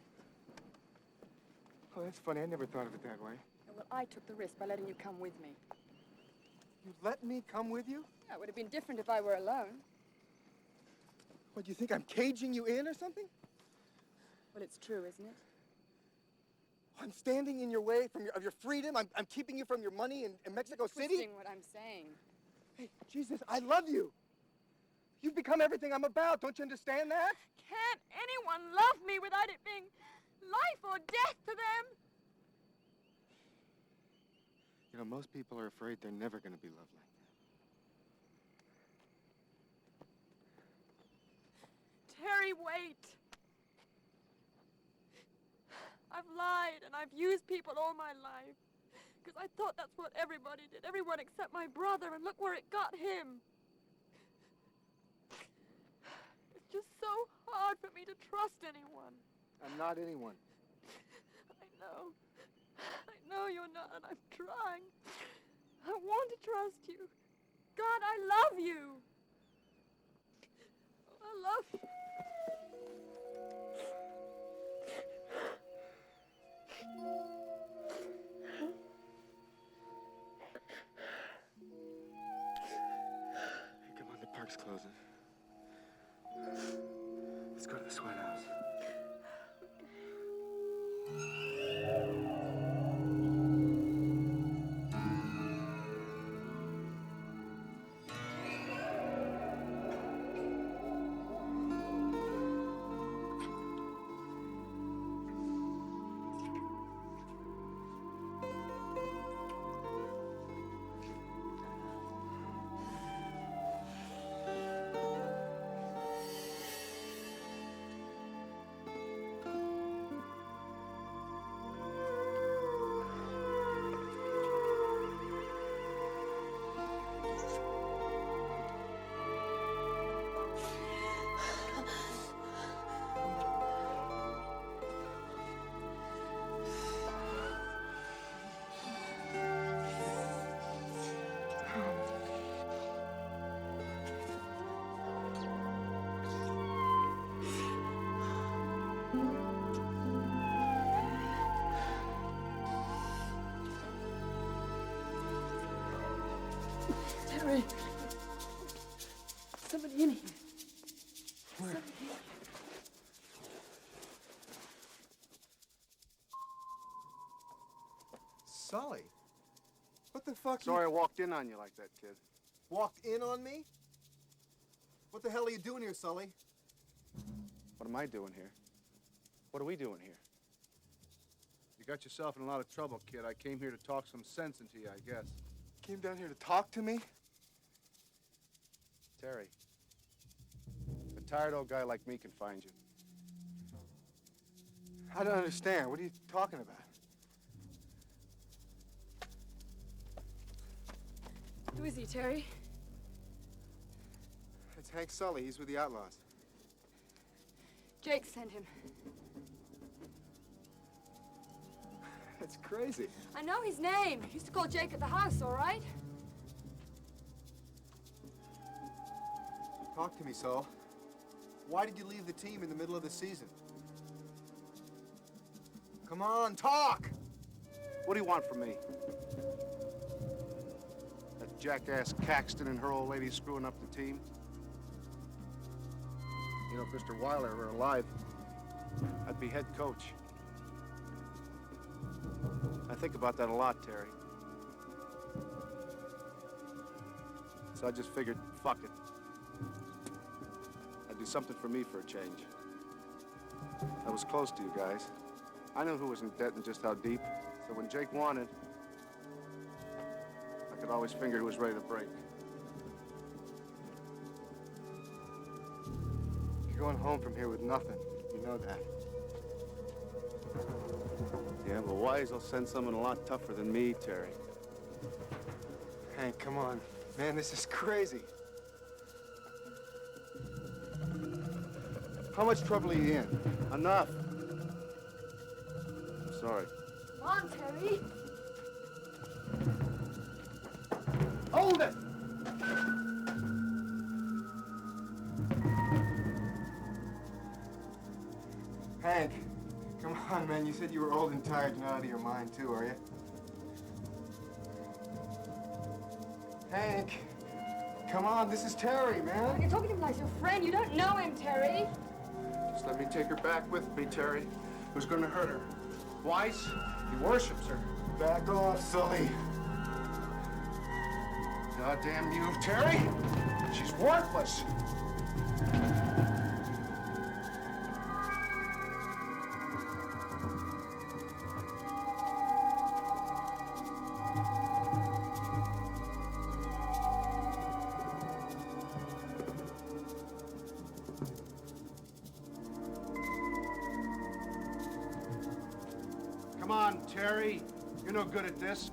Oh, that's funny. I never thought of it that way. Well, I took the risk by letting you come with me. You let me come with you? Yeah, it would have been different if I were alone. What, do you think I'm caging you in or something? Well, it's true, isn't it? I'm standing in your way of your freedom. I'm keeping you from your money in Mexico City. Twisting what I'm saying. Hey, Jesus, I love you. You've become everything I'm about. Don't you understand that? Can't anyone love me without it being life or death to them? You know, most people are afraid they're never going to be loved like that. Terry, wait. I've lied and I've used people all my life. Because I thought that's what everybody did. Everyone except my brother, and look where it got him. It's just so hard for me to trust anyone. I'm not anyone. I know. I know you're not, and I'm trying. I want to trust you. God, I love you. I love you. Hey, come on, the park's closing. Let's go to the sweat house. Terry. Somebody in here. Where? Somebody in here. Sully? What the fuck? Sorry I walked in on you like that, kid. Walked in on me? What the hell are you doing here, Sully? What am I doing here? What are we doing here? You got yourself in a lot of trouble, kid. I came here to talk some sense into you, I guess. Came down here to talk to me? Terry, a tired old guy like me can find you. I don't understand. What are you talking about? Who is he, Terry? It's Hank Sully. He's with the Outlaws. Jake sent him. That's crazy. I know his name. Used to call Jake at the house, all right? Talk to me, Sol. Why did you leave the team in the middle of the season? Come on, talk! What do you want from me? That jackass Caxton and her old lady screwing up the team? You know, if Mr. Weiler were alive, I'd be head coach. I think about that a lot, Terry. So I just figured, fuck it. I'd do something for me for a change. I was close to you guys. I knew who was in debt and just how deep. So when Jake wanted, I could always figure who was ready to break. You're going home from here with nothing. You know that. Yeah, but Wise will send someone a lot tougher than me, Terry. Hank, come on. Man, this is crazy. How much trouble are you in? Enough. I'm sorry. Come on, Terry. Hold it! Hank, come on, man. You said you were old and tired and out of your mind, too, are you? Hank, come on. This is Terry, man. You're talking to him like your friend. You don't know him, Terry. Just let me take her back with me, Terry. Who's gonna hurt her? Weiss? He worships her. Back off, Sully. Goddamn you, Terry! She's worthless! Come on, Terry. You're no good at this.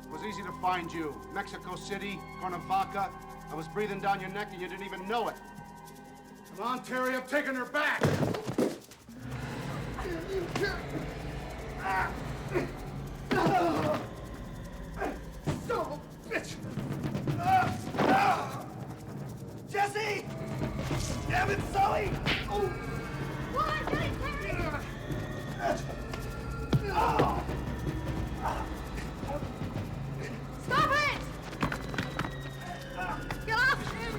It was easy to find you. Mexico City, Cuernavaca. I was breathing down your neck and you didn't even know it. Come on, Terry, I'm taking her back. Son of a bitch! Jesse! Damn it, Sully! Oh. What? Get it, Terry! Stop it! Get off him!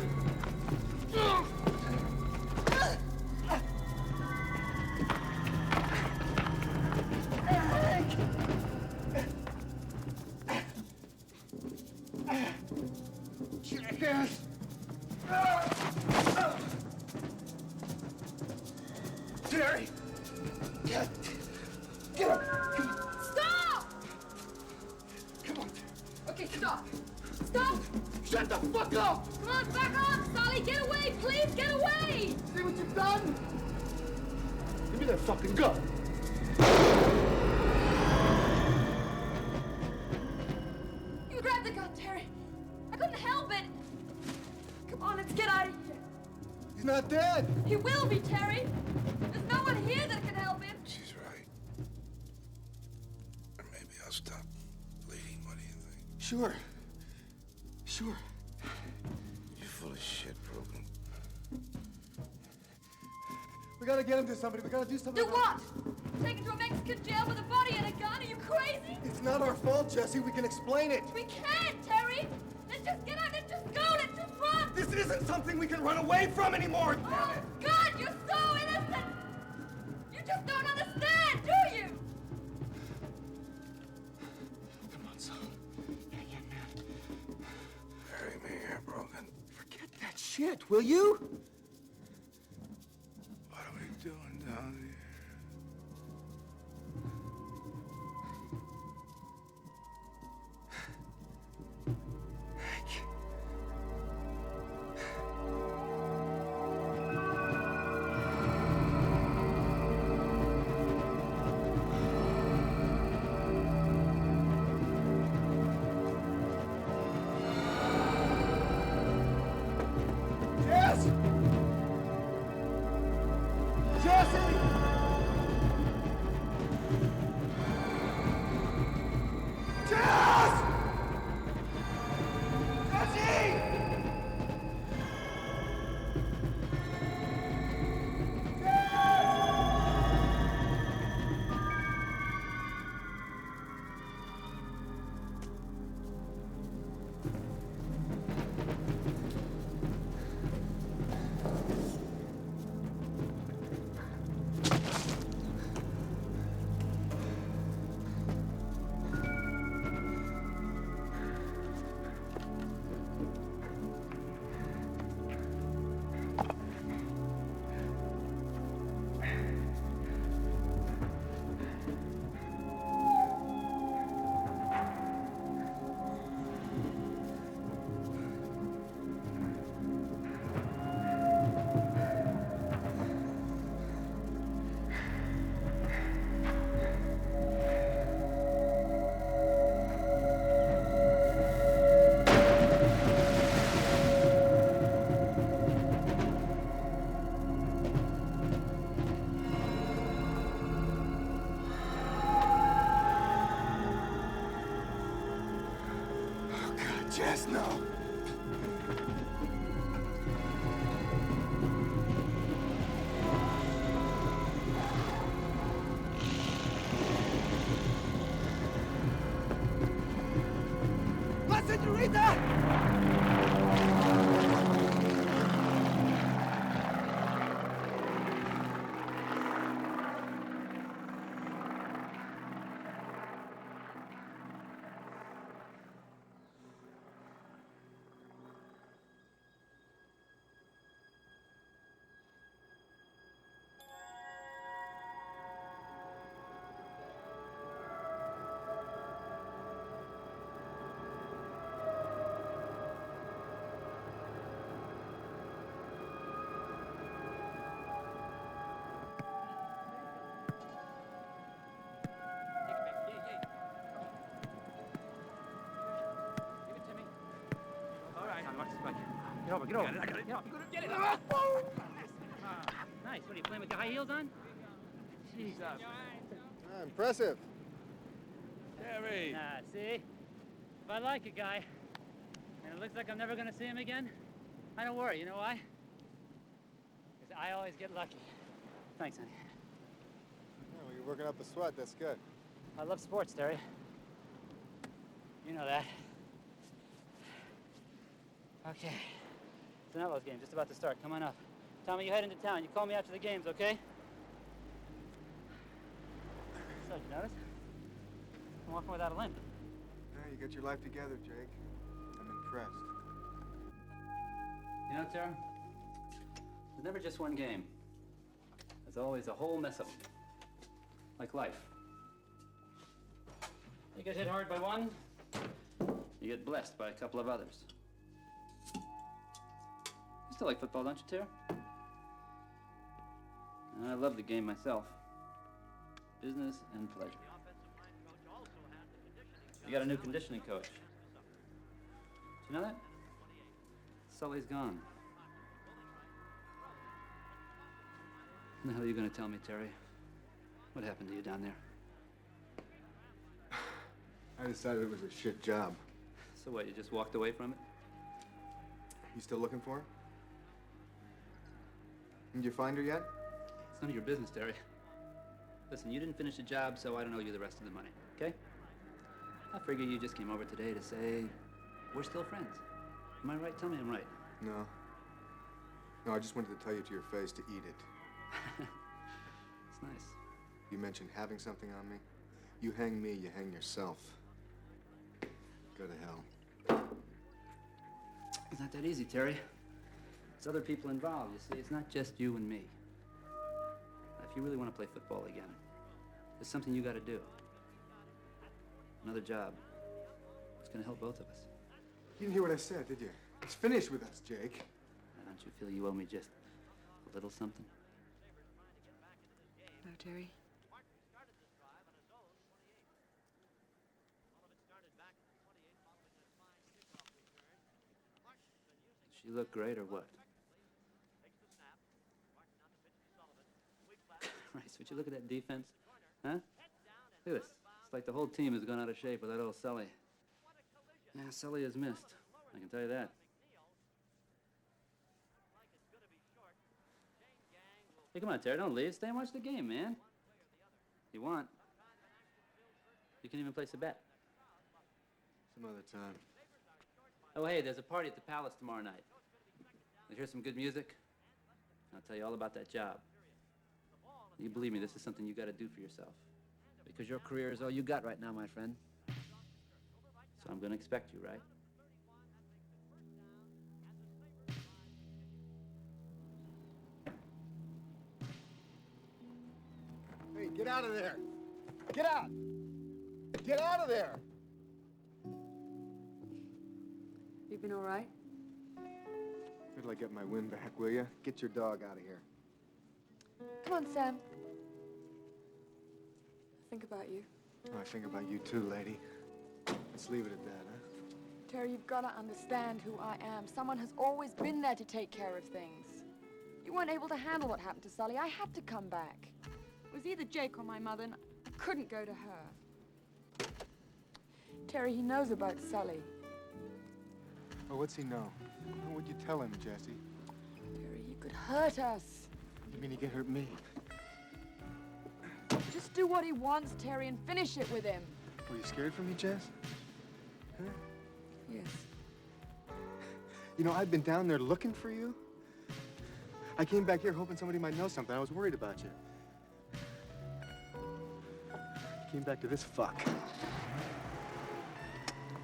Jackass! Terry! Get up! Come on! Stop! Come on! Okay, stop. Stop! Shut the fuck up! Come on, back off, Solly! Get away, please, get away! See what you've done? Give me that fucking gun! You grabbed the gun, Terry. I couldn't help it. Come on, let's get out of here. He's not dead! He will be, Terry. There's no one here that can help him. She's right. Or maybe I'll stop bleeding. What do you think? Sure. Sure. You're full of shit, Brogan. We gotta get him to somebody. We gotta do something. Do what? Take him to a Mexican jail with a body and a gun? Are you crazy? It's not our fault, Jesse. We can explain it. We can't, Terry. Let's just get out. Let's just go. Let's just run. This isn't something we can run away from anymore. Oh, God, you're so innocent. You just don't understand, do you? Come on, son. Yeah, man. Bury me here, Brogan. Forget that shit, will you? What are we doing down here? Jess! Jesse! Jess! Jesse! Jess, no. La señorita! watch this bike. Get over, get over. I got it. Get up, get it. Nice. What are you playing with your high heels on? Jesus. Impressive. Terry! See? If I like a guy, and it looks like I'm never gonna see him again, I don't worry. You know why? Because I always get lucky. Thanks, honey. Oh, you're working up a sweat. That's good. I love sports, Terry. You know that. Okay. It's an Outlaws game, just about to start. Come on up. Tommy, you head into town. You call me after the games, okay? So, did you notice? I'm walking without a limp. Yeah, you got your life together, Jake. I'm impressed. You know, Tara, there's never just one game. There's always a whole mess of them. Like life. You get hit hard by one, you get blessed by a couple of others. You still like football, don't you, Tara? I love the game myself. Business and pleasure. You got a new conditioning coach. Did you know that? Sully's gone. What the hell are you gonna tell me, Terry? What happened to you down there? I decided it was a shit job. So what, you just walked away from it? You still looking for her? Did you find her yet? It's none of your business, Terry. Listen, you didn't finish the job, so I don't owe you the rest of the money, okay? I figure you just came over today to say we're still friends. Am I right? Tell me I'm right. No. No, I just wanted to tell you to your face to eat it. It's nice. You mentioned having something on me. You hang me, you hang yourself. Go to hell. It's not that easy, Terry. There's other people involved, you see. It's not just you and me. If you really want to play football again, there's something you got to do. Another job. It's going to help both of us. You didn't hear what I said, did you? It's finished with us, Jake. Don't you feel you owe me just a little something? No, Terry. Does she look great or what? Christ, would you look at that defense? Huh? Look at this. It's like the whole team has gone out of shape with that old Sully. Yeah, Sully is missed. I can tell you that. Hey, come on, Terry, don't leave. Stay and watch the game, man. If you want. You can even place a bet. Some other time. Oh, hey, there's a party at the Palace tomorrow night. You hear some good music? I'll tell you all about that job. You believe me, this is something you got to do for yourself. Because your career is all you got right now, my friend. So I'm going to expect you, right? Hey, get out of there! Get out! Get out of there! You been all right? Wait till I get my wind back, will you? Get your dog out of here. Come on, Sam. Think about you. Oh, I think about you too, lady. Let's leave it at that, huh? Terry, you've got to understand who I am. Someone has always been there to take care of things. You weren't able to handle what happened to Sully. I had to come back. It was either Jake or my mother, and I couldn't go to her. Terry, he knows about Sully. Oh, what's he know? What would you tell him, Jesse? Terry, he could hurt us. You mean he could hurt me? Just do what he wants, Terry, and finish it with him. Were you scared for me, Jess? Huh? Yes. You know, I've been down there looking for you. I came back here hoping somebody might know something. I was worried about you. I came back to this fuck.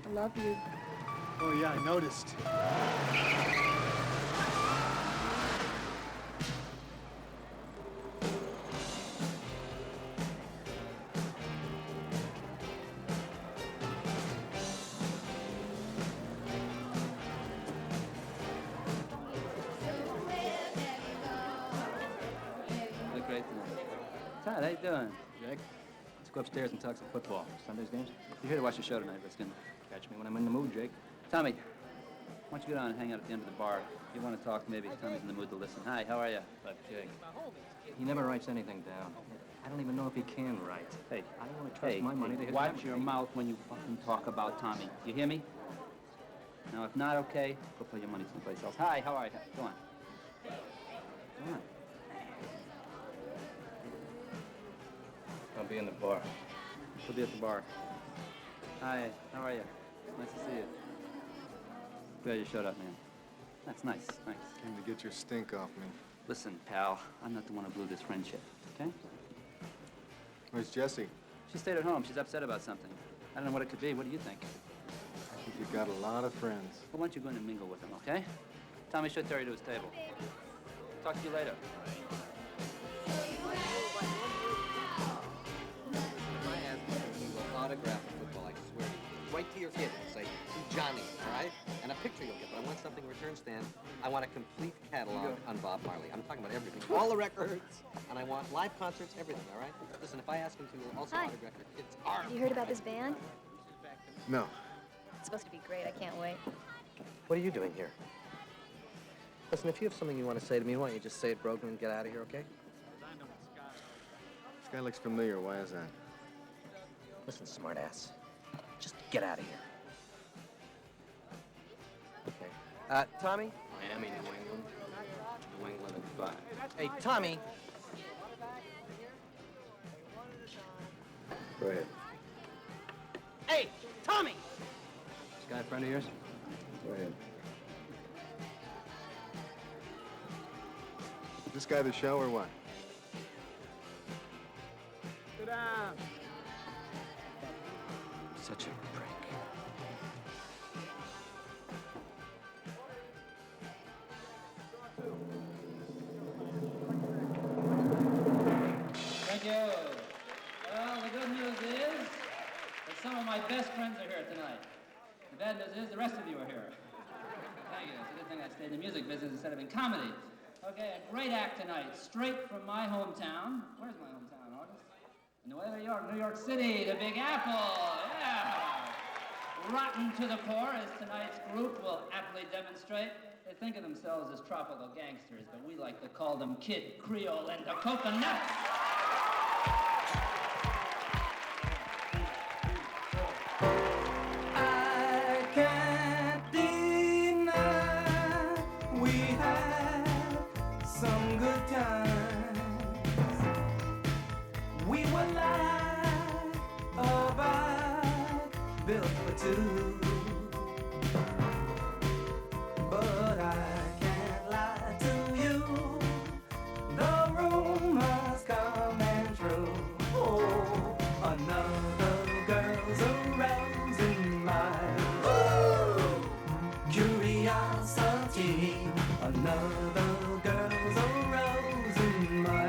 I love you. Oh, yeah, I noticed. Look great tonight. Todd, how you doing? Jake? Let's go upstairs and talk some football. Sunday's games? You're here to watch the show tonight, Riskin. Catch me when I'm in the mood, Jake. Tommy, Why don't you go down and hang out at the end of the bar? If you want to talk, maybe Tommy's in the mood to listen. Hi, how are you? Jake. He never writes anything down. I don't even know if he can write. Hey, I don't want to trust my money to his watch memory. your mouth when you fucking talk about Tommy. You hear me? Now, if not okay, go put your money someplace else. Hi, how are you? Go on. Go on. I'll be in the bar. We'll be at the bar. Hi, how are you? Nice to see you. Glad you showed up, man. That's nice, nice. Came to get your stink off me. Listen, pal, I'm not the one who blew this friendship, okay? Where's Jessie? She stayed at home. She's upset about something. I don't know what it could be. What do you think? I think you've got a lot of friends. Well, why don't you go in and mingle with them, okay? Tommy should Terry to his table. Talk to you later. Autograph of football, I swear. Write to your kid and say, to Johnny, all right? And a picture you'll get, but I want something in return, Stan. I want a complete catalog on Bob Marley. I'm talking about everything. All the records, and I want live concerts, everything, all right? Listen, if I ask him to also autograph your kid's arm. Have you heard about this band? No. It's supposed to be great. I can't wait. What are you doing here? Listen, if you have something you want to say to me, why don't you just say it, Brogan, and get out of here, okay? This guy looks familiar. Why is that? Listen, smartass. Just get out of here. Okay. Tommy? Miami, New England. New England and 5. Hey, Tommy. Go ahead. Hey, Tommy! This guy a friend of yours? Go ahead. Is this guy the show or what? Sit down. Such a prick. Thank you. Well, the good news is that some of my best friends are here tonight. The bad news is the rest of you are here. Thank you. It's a good thing I stayed in the music business instead of in comedy. Okay, a great act tonight, straight from my hometown. Where's my hometown, August? New York City, the Big Apple. Yeah. Rotten to the core, as tonight's group will aptly demonstrate. They think of themselves as tropical gangsters, but we like to call them Kid Creole and the Coconut. I can't deny we had some good times. We were like a bike built for two. But I can't lie to you. The rumors coming true. Oh, another girl's arousing my curiosity. Another girl's arousing my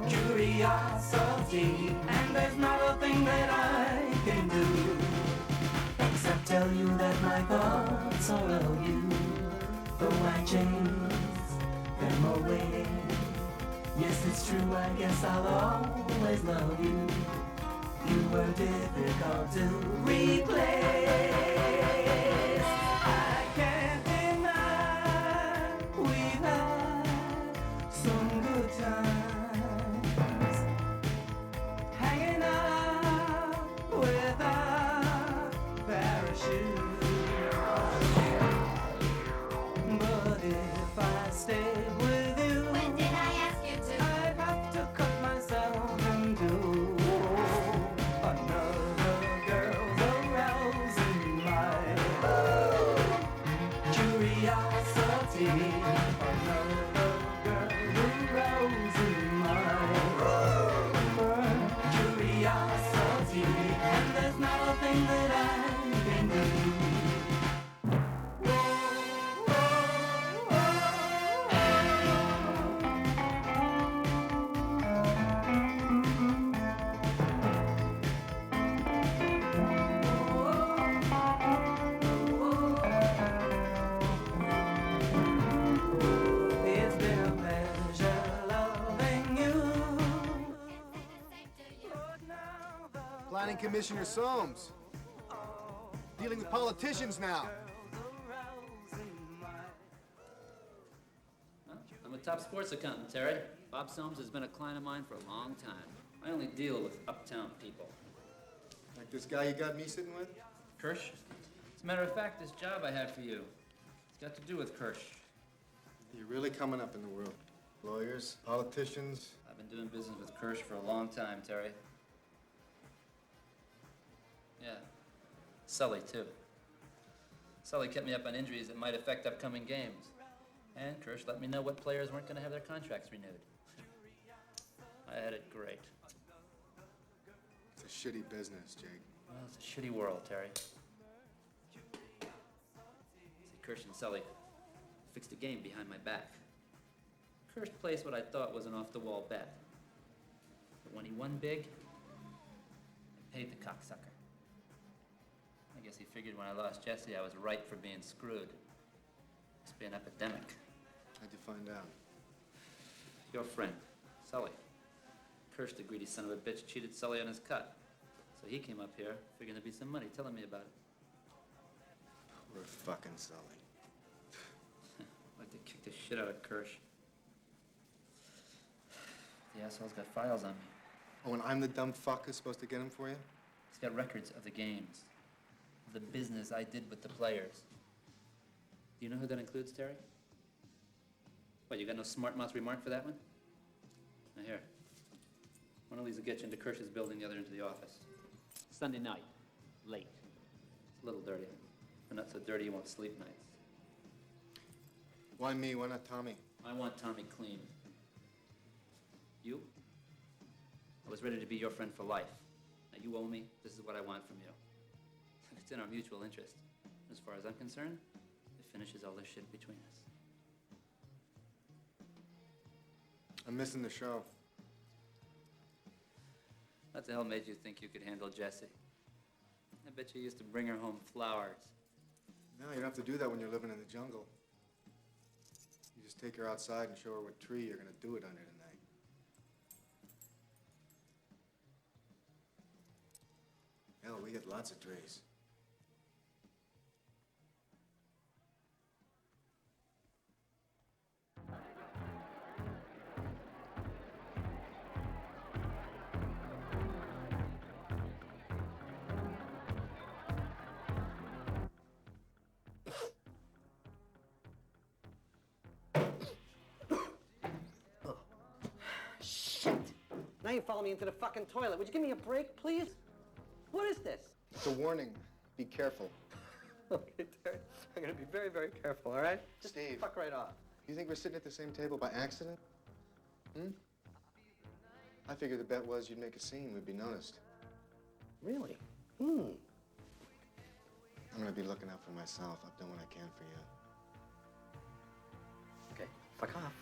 curiosity. And there's not a thing that I can do except tell you that my thoughts are of you. Though I chase them away. Yes, it's true, I guess I'll always love you. You were difficult to replace. I can't deny we've had some good times. Hanging out without parachute. But if I stayed with you, when did I ask you to? I'd have to cut myself in two. Another girl's arousing my curiosity. Another girl's arousing my curiosity. And there's nothing that I can do. It's been a pleasure loving you. Planning Commissioner Soames. Dealing with politicians now. I'm a top sports accountant, Terry. Bob Soames has been a client of mine for a long time. I only deal with uptown people. Like this guy you got me sitting with? Kirsch? As a matter of fact, this job I have for you, it's got to do with Kirsch. You're really coming up in the world. Lawyers, politicians. I've been doing business with Kirsch for a long time, Terry. Yeah. Sully, too. Sully kept me up on injuries that might affect upcoming games. And Kirsch let me know what players weren't going to have their contracts renewed. I had it great. It's a shitty business, Jake. Well, it's a shitty world, Terry. See, Kirsch and Sully fixed a game behind my back. Kirsch placed what I thought was an off-the-wall bet. But when he won big, I paid the cocksucker. I guess he figured when I lost Jesse, I was ripe for being screwed. Must be an epidemic. How'd you find out? Your friend, Sully. Kirsch, the greedy son of a bitch, cheated Sully on his cut. So he came up here, figuring there'd be some money, telling me about it. Poor fucking Sully. I'd like to kick the shit out of Kirsch. The asshole's got files on me. Oh, and I'm the dumb fuck who's supposed to get him for you? He's got records of the games, of the business I did with the players. Do you know who that includes, Terry? What, you got no smart mouth remark for that one? Now here. One of these will get you into Kirsch's building, the other into the office. Sunday night, late. It's a little dirty, but not so dirty you won't sleep nights. Why me? Why not Tommy? I want Tommy clean. You? I was ready to be your friend for life. Now you owe me. This is what I want from you. It's in our mutual interest. As far as I'm concerned, it finishes all this shit between us. I'm missing the show. What the hell made you think you could handle Jessie? I bet you used to bring her home flowers. No, you don't have to do that when you're living in the jungle. You just take her outside and show her what tree you're gonna do it under tonight. Hell, we get lots of trees. Shit! Now you follow me into the fucking toilet. Would you give me a break, please? What is this? It's a warning. Be careful. Okay, Terry. I'm gonna be very, very careful, all right? Just Steve. fuck right off. You think we're sitting at the same table by accident? I figured the bet was you'd make a scene, we'd be noticed. Really? I'm gonna be looking out for myself. I've done what I can for you. Okay, fuck off.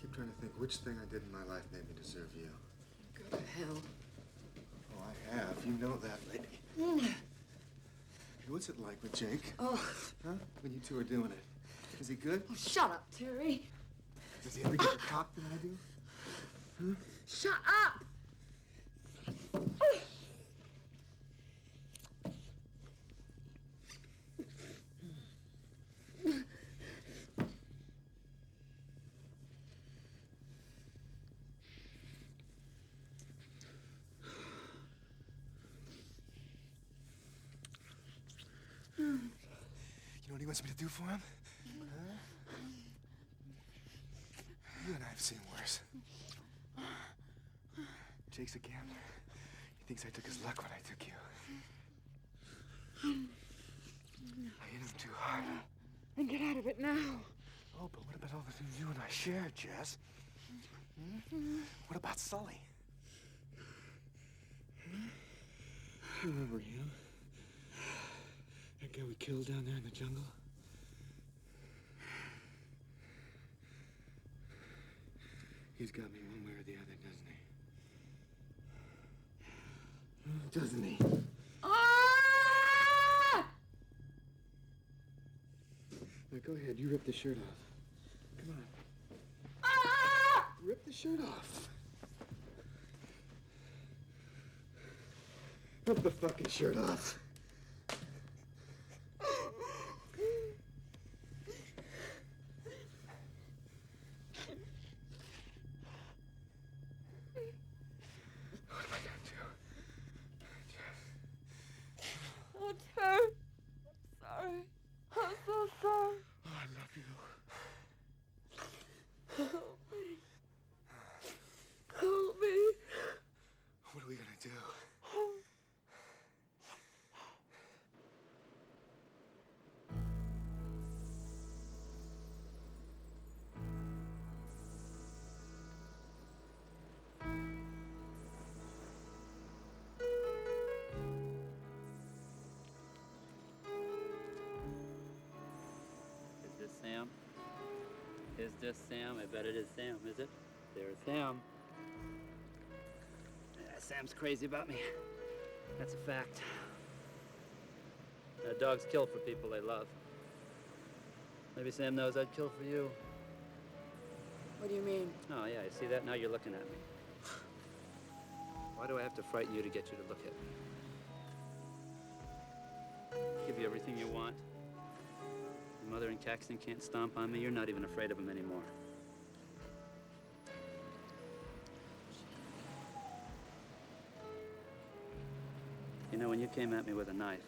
I'm trying to think which thing I did in my life made me deserve you. Go to hell. Oh, I have. You know that, lady. What's it like with Jake? Oh. Huh? When you two are doing it. Is he good? Oh, shut up, Terry. Does he ever get the cock that I do? Huh? Shut up! You know what he wants me to do for him? Huh? You and I have seen worse. Jake's a gambler. He thinks I took his luck when I took you. I hit him too hard. Then get out of it now. Oh, but what about all the things you and I shared, Jess? What about Sully? You remember him? That guy we killed down there in the jungle? He's got me one way or the other, doesn't he? Doesn't he? Now go ahead, you rip the shirt off. Come on. Rip the shirt off. Rip the fucking shirt off. What am I gonna do? Oh, Terry. I'm sorry. I'm so sorry. Oh, I love you. Help me. Help me. What are we gonna do? Is this Sam? Is this Sam? I bet it is Sam, is it? There's Sam. Yeah, Sam's crazy about me. That's a fact. Dogs kill for people they love. Maybe Sam knows I'd kill for you. What do you mean? Oh, yeah, you see that? Now you're looking at me. Why do I have to frighten you to get you to look at me? Give you everything you want. Your mother and Caxton can't stomp on me. You're not even afraid of them anymore. You know, when you came at me with a knife,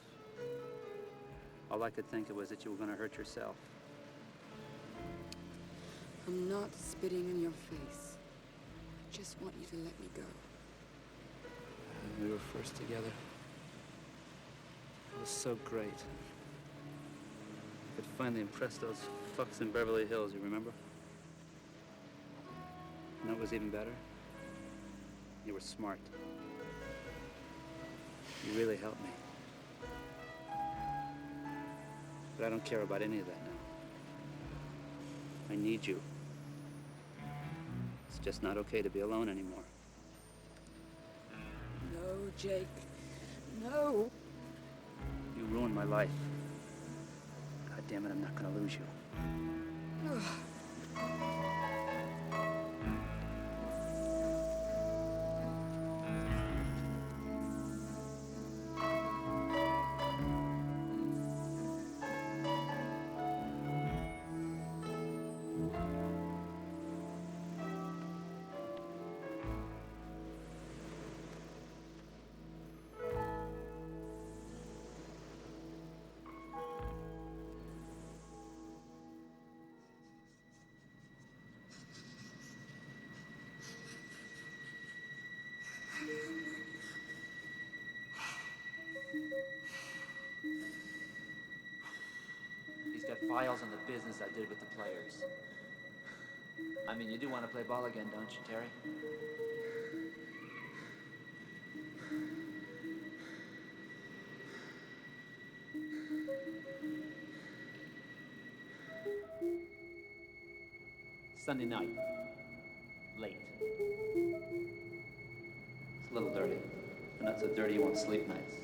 all I could think of was that you were going to hurt yourself. I'm not spitting in your face. I just want you to let me go. We were first together. It was so great. I could finally impress those fucks in Beverly Hills, you remember? You know what was even better? You were smart. You really helped me. But I don't care about any of that now. I need you. It's just not okay to be alone anymore. No, Jake. No. You ruined my life. God damn it, I'm not gonna lose you. He's got files on the business I did with the players. I mean, you do want to play ball again, don't you, Terry? Sunday night. Late. It's a little dirty, but not so dirty you won't sleep nights.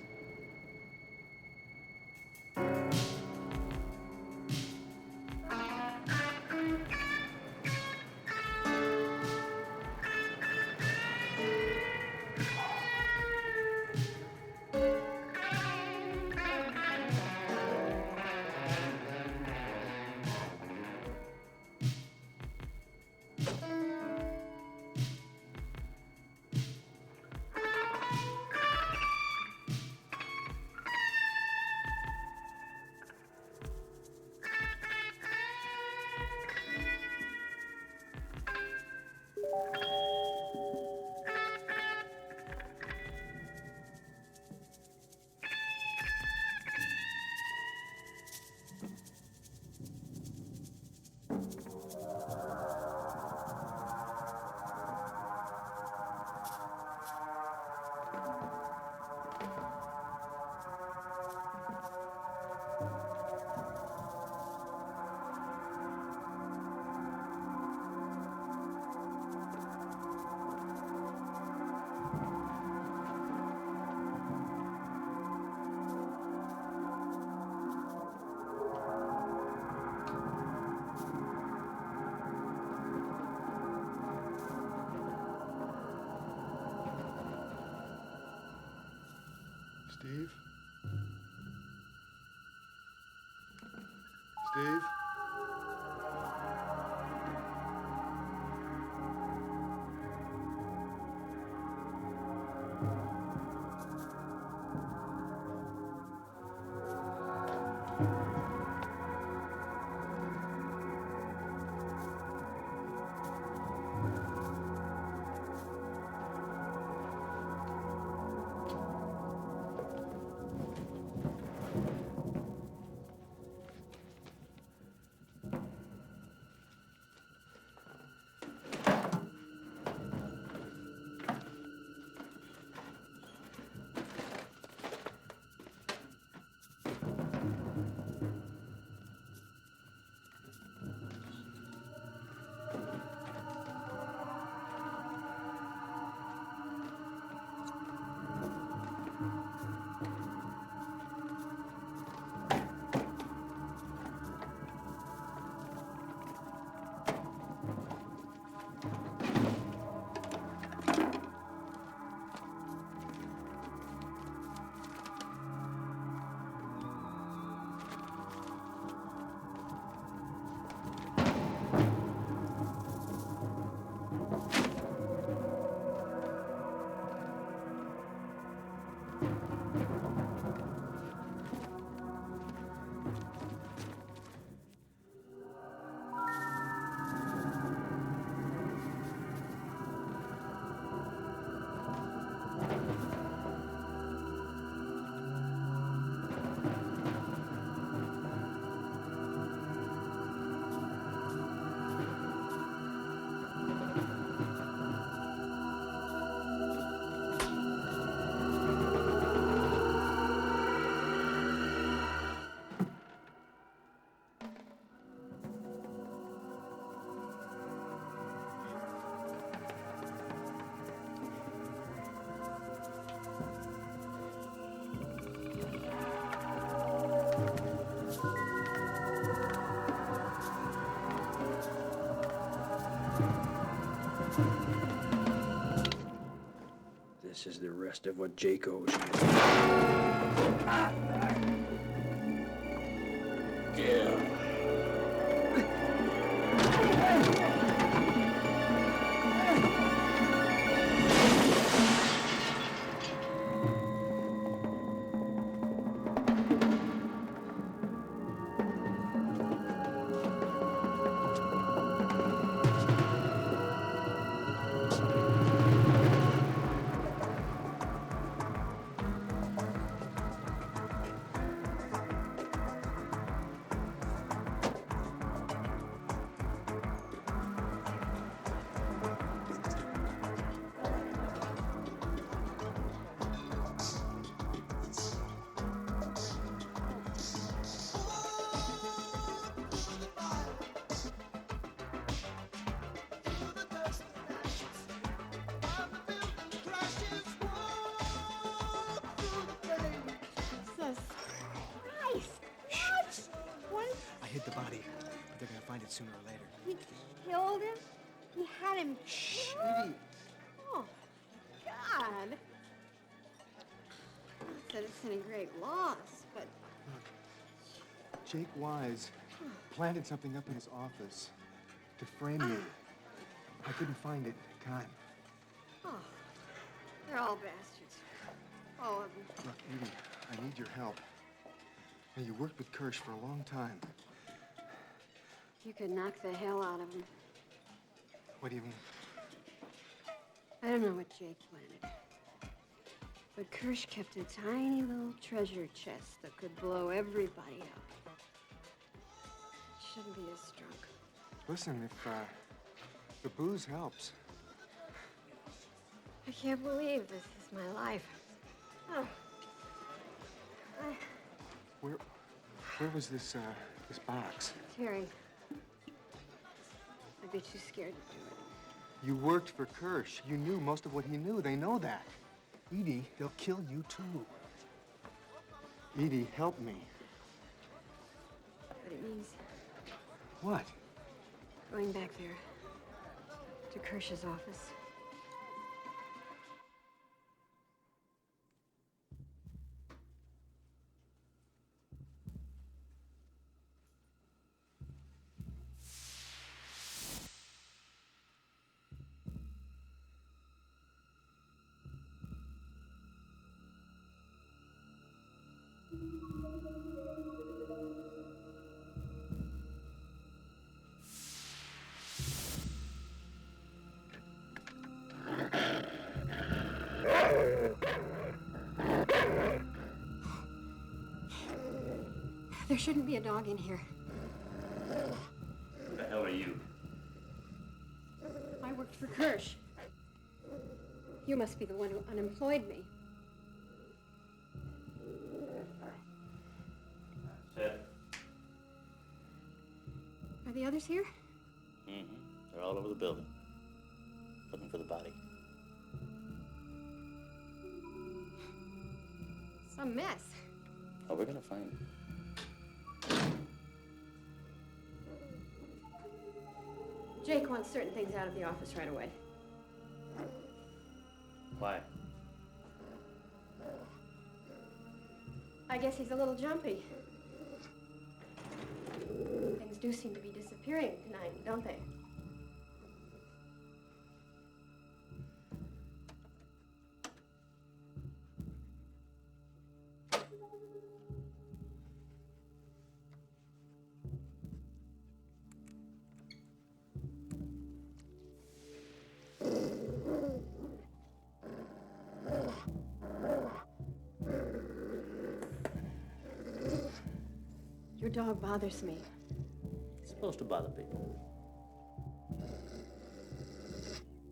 Steve? This is the rest of what Jake owes you. I hid the body, but they're gonna find it sooner or later. He killed him? He had him Shh, killed? Edie. Oh, God. Not that it's any great loss, but Jake Wise planted something up in his office to frame you. I couldn't find it in time. oh, they're all bastards. All of them. Look, Edie, I need your help. Now, you worked with Kirsch for a long time. You could knock the hell out of him. What do you mean? I don't know what Jake planted. But Kirsch kept a tiny little treasure chest that could blow everybody up. Shouldn't be as drunk. Listen, if the booze helps. I can't believe this is my life. Oh. Where was this box? Terry. I'd be too scared to do it. You worked for Kirsch. You knew most of what he knew. They know that. Edie, they'll kill you too. Edie, help me. But it means What? going back there to Kirsch's office. shouldn't be a dog in here. Who the hell are you? I worked for Kirsch. You must be the one who unemployed me. Set. Are the others here? Mm-hmm. They're all over the building. Looking for the body. Some mess. Oh, we're gonna find him. Jake wants certain things out of the office right away. Why? I guess he's a little jumpy. Things do seem to be disappearing tonight, don't they? Your dog bothers me. It's supposed to bother people.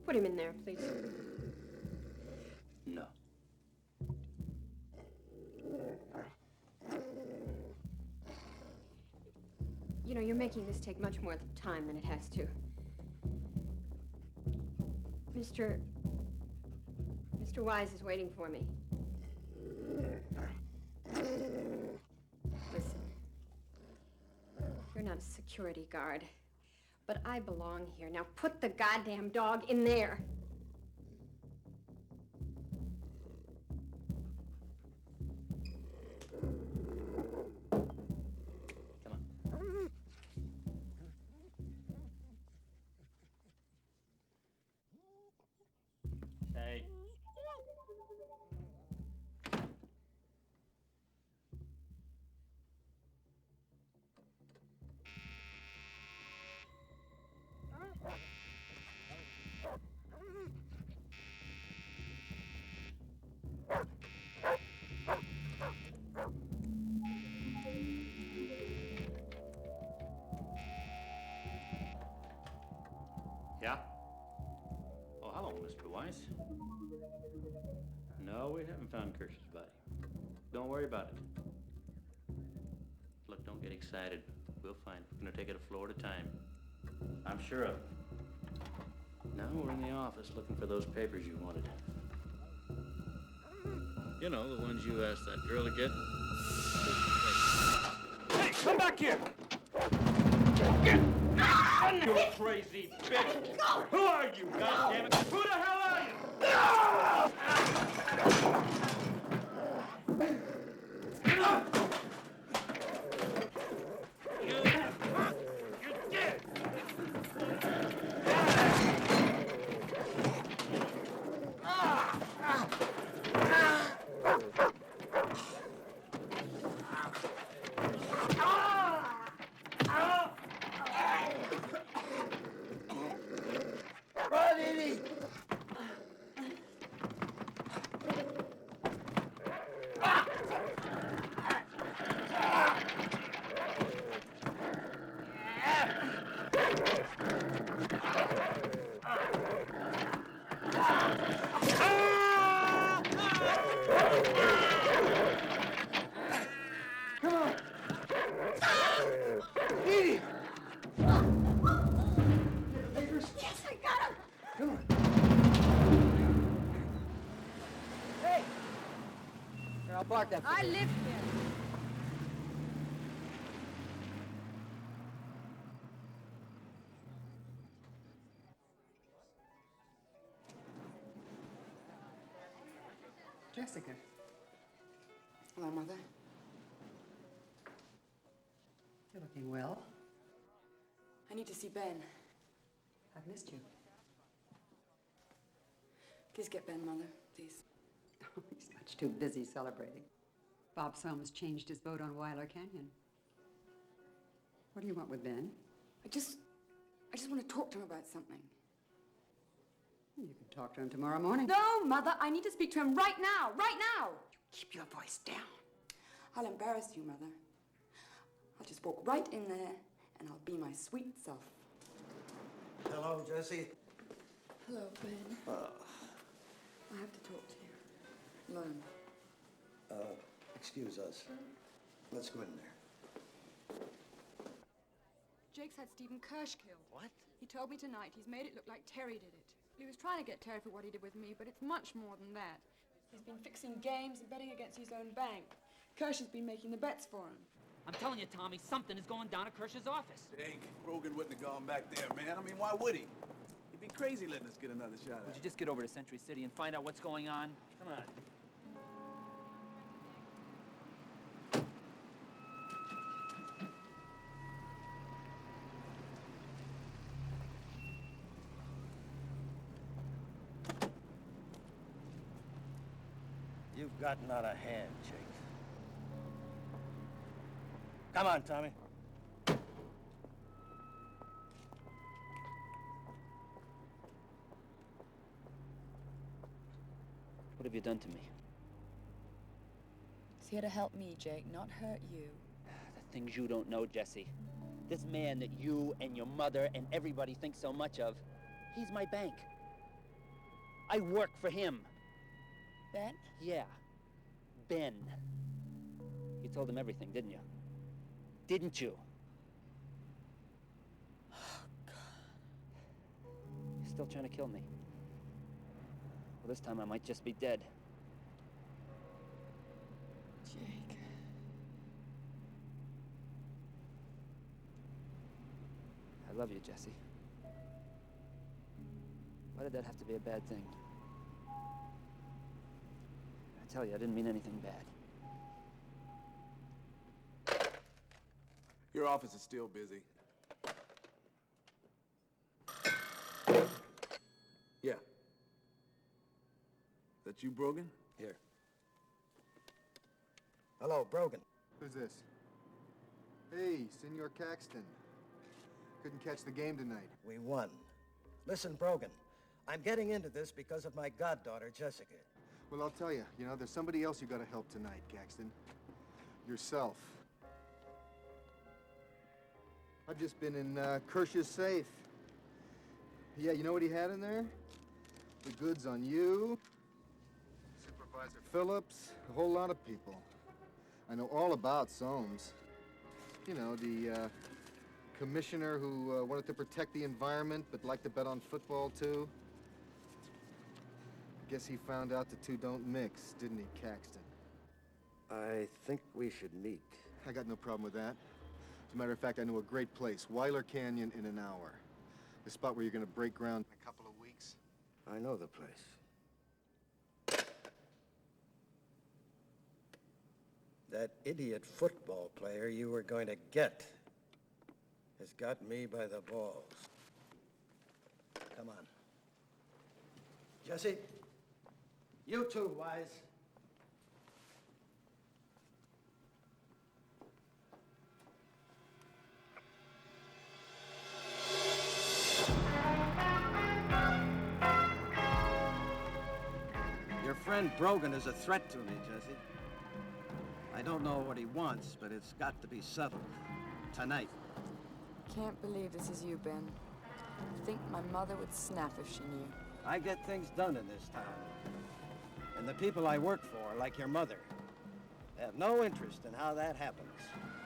Put him in there, please. No. You know, you're making this take much more time than it has to. Mr. Wise is waiting for me. Listen. You're not a security guard, but I belong here. Now put the goddamn dog in there. Hey. Yeah? Oh, hello, Mr. Weiss. No, we haven't found Kirsch's body. Don't worry about it. Look, don't get excited. We'll find it. We're gonna take it a floor at a time. I'm sure of it. Now we're in the office looking for those papers you wanted. You know, the ones you asked that girl to get. Hey, come back here! You crazy bitch! Who are you, goddammit? Who the hell are you? You're dead! Run, Edie! Come on! Edie! Yes, I got him! Come on. Hey! Here, I'll park that for I you. live here. Jessica. Hello, Mother. You're looking well. I need to see Ben. I've missed you. Please get Ben, Mother. Please. Oh, he's much too busy celebrating. Bob Soames changed his vote on Weiler Canyon. What do you want with Ben? I just want to talk to him about something. You can talk to him tomorrow morning. No, Mother, I need to speak to him right now, right now. Keep your voice down. I'll embarrass you, Mother. I'll just walk right in there and I'll be my sweet self. Hello, Jesse. Hello, Ben. I have to talk to you. Alone. Excuse us. Let's go in there. Jake's had Stephen Kirsch killed. What? He told me tonight he's made it look like Terry did it. He was trying to get Terry for what he did with me, but it's much more than that. He's been fixing games and betting against his own bank. Kirsch has been making the bets for him. I'm telling you, Tommy, something is going down at Kirsch's office. Jake, Brogan wouldn't have gone back there, man. I mean, why would he? He'd be crazy letting us get another shot at Would it. you just get over to Century City and find out what's going on? Come on. You've gotten out of hand, Jake. Come on, Tommy. What have you done to me? He's here to help me, Jake, not hurt you. The things you don't know, Jesse. This man that you and your mother and everybody think so much of, he's my bank. I work for him. Ben? Yeah, Ben. You told him everything, didn't you? Didn't you? Oh, God. You're still trying to kill me. Well, this time I might just be dead. Jake. I love you, Jesse. Why did that have to be a bad thing? I tell you, I didn't mean anything bad. Your office is still busy. Yeah. That you, Brogan? Here. Hello, Brogan. Who's this? Hey, Senor Caxton. Couldn't catch the game tonight. We won. Listen, Brogan, I'm getting into this because of my goddaughter, Jessica. Well, I'll tell you, there's somebody else you gotta help tonight, Caxton. Yourself. I've just been in Kirsch's safe. Yeah, you know what he had in there? The goods on you, Supervisor Phillips, a whole lot of people. I know all about Soames. You know, the commissioner who wanted to protect the environment but liked to bet on football, too. Guess he found out the two don't mix, didn't he, Caxton? I think we should meet. I got no problem with that. As a matter of fact, I know a great place, Weiler Canyon, in an hour. The spot where you're gonna break ground in a couple of weeks. I know the place. That idiot football player you were going to get has got me by the balls. Come on. Jesse, you too, Wise. Your friend Brogan is a threat to me, Jesse. I don't know what he wants, but it's got to be settled. Tonight. Can't believe this is you, Ben. I think my mother would snap if she knew. I get things done in this town. And the people I work for, like your mother, have no interest in how that happens.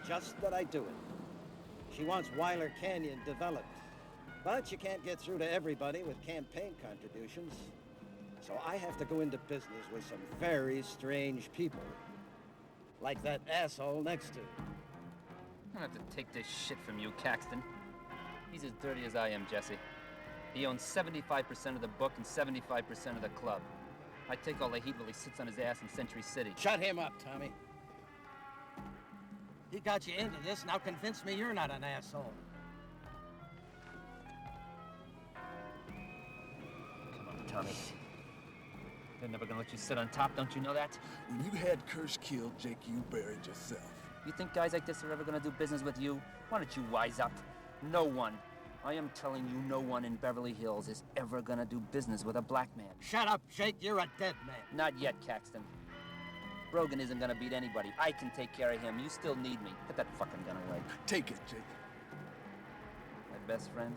Just that I do it. She wants Weiler Canyon developed. But you can't get through to everybody with campaign contributions. So I have to go into business with some very strange people. Like that asshole next to you. I don't have to take this shit from you, Caxton. He's as dirty as I am, Jesse. He owns 75% of the book and 75% of the club. I take all the heat while he sits on his ass in Century City. Shut him up, Tommy. He got you into this, now convince me you're not an asshole. Come on, Tommy. They're never gonna let you sit on top, don't you know that? When you had Kirsch killed, Jake, you buried yourself. You think guys like this are ever gonna do business with you? Why don't you wise up? No one. I am telling you, no one in Beverly Hills is ever gonna do business with a black man. Shut up, Jake. You're a dead man. Not yet, Caxton. Brogan isn't gonna beat anybody. I can take care of him. You still need me. Put that fucking gun away. Take it, Jake. My best friend.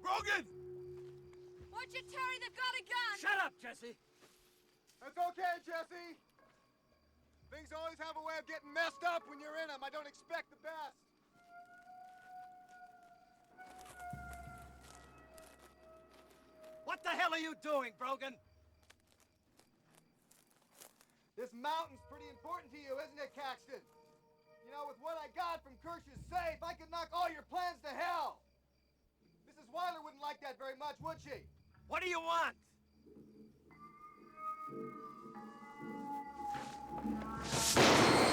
Brogan! Watch it, Terry, they've got a gun! Shut up, Jesse! That's okay, Jesse. Things always have a way of getting messed up when you're in them. I don't expect the best. What the hell are you doing, Brogan? This mountain's pretty important to you, isn't it, Caxton? You know, with what I got from Kirsch's safe, I could knock all your plans to hell. Mrs. Weiler wouldn't like that very much, would she? What do you want?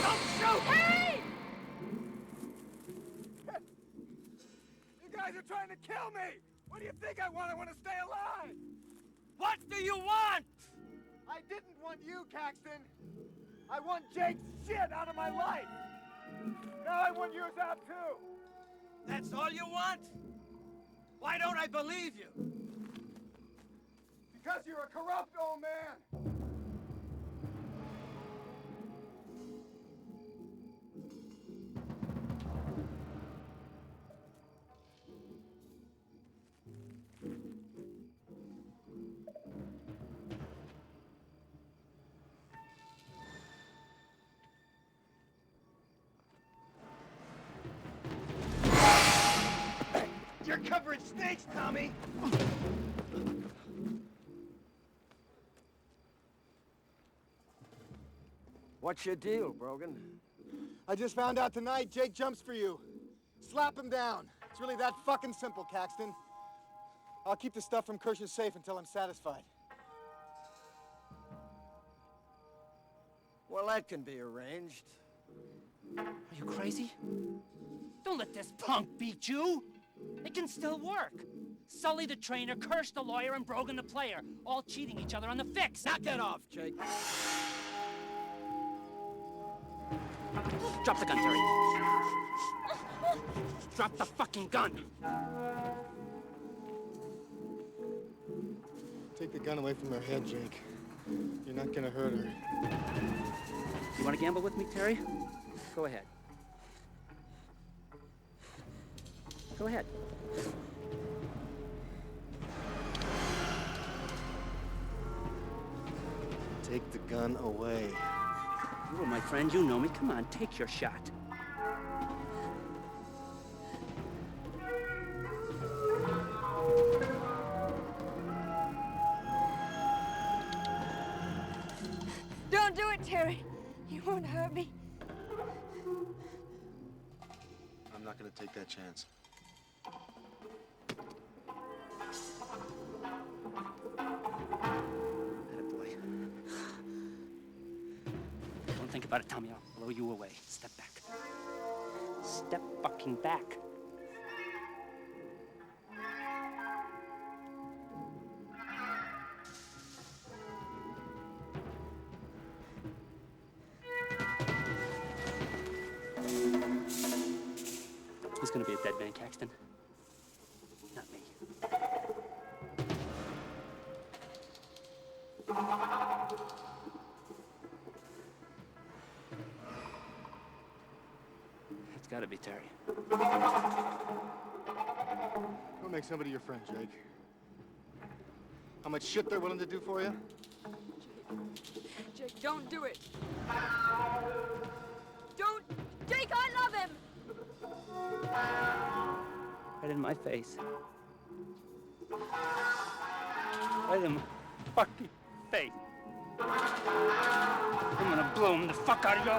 Don't shoot! Hey! You guys are trying to kill me! What do you think I want? I want to stay alive! What do you want? I didn't want you, Caxton. I want Jake's shit out of my life. Now I want yours out, too. That's all you want? Why don't I believe you? Because you're a corrupt old man. Your coverage stinks, Tommy! What's your deal, Brogan? I just found out tonight Jake jumps for you. Slap him down. It's really that fucking simple, Caxton. I'll keep the stuff from Kirsch's safe until I'm satisfied. Well, that can be arranged. Are you crazy? Don't let this punk beat you. It can still work. Sully the trainer, Kirsch the lawyer, and Brogan the player, all cheating each other on the fix. Knock that off, Jake. Drop the gun, Terry. Drop the fucking gun. Take the gun away from her head, Jake. You're not gonna hurt her. You want to gamble with me, Terry? Go ahead. Go ahead. Take the gun away. You were my friend, you know me. Come on, take your shot. Don't do it, Terry. You won't hurt me. I'm not gonna take that chance. Attaboy. Don't think about it, Tommy. I'll blow you away. Step back. Step fucking back. Who's gonna be a dead man, Caxton? Not me. It's gotta be Terry. Don't make somebody your friend, Jake. How much shit they're willing to do for you? Jake, don't do it. Don't. Jake, I love him. Right in my face. Right in my fucking face. I'm gonna blow him the fuck out of you.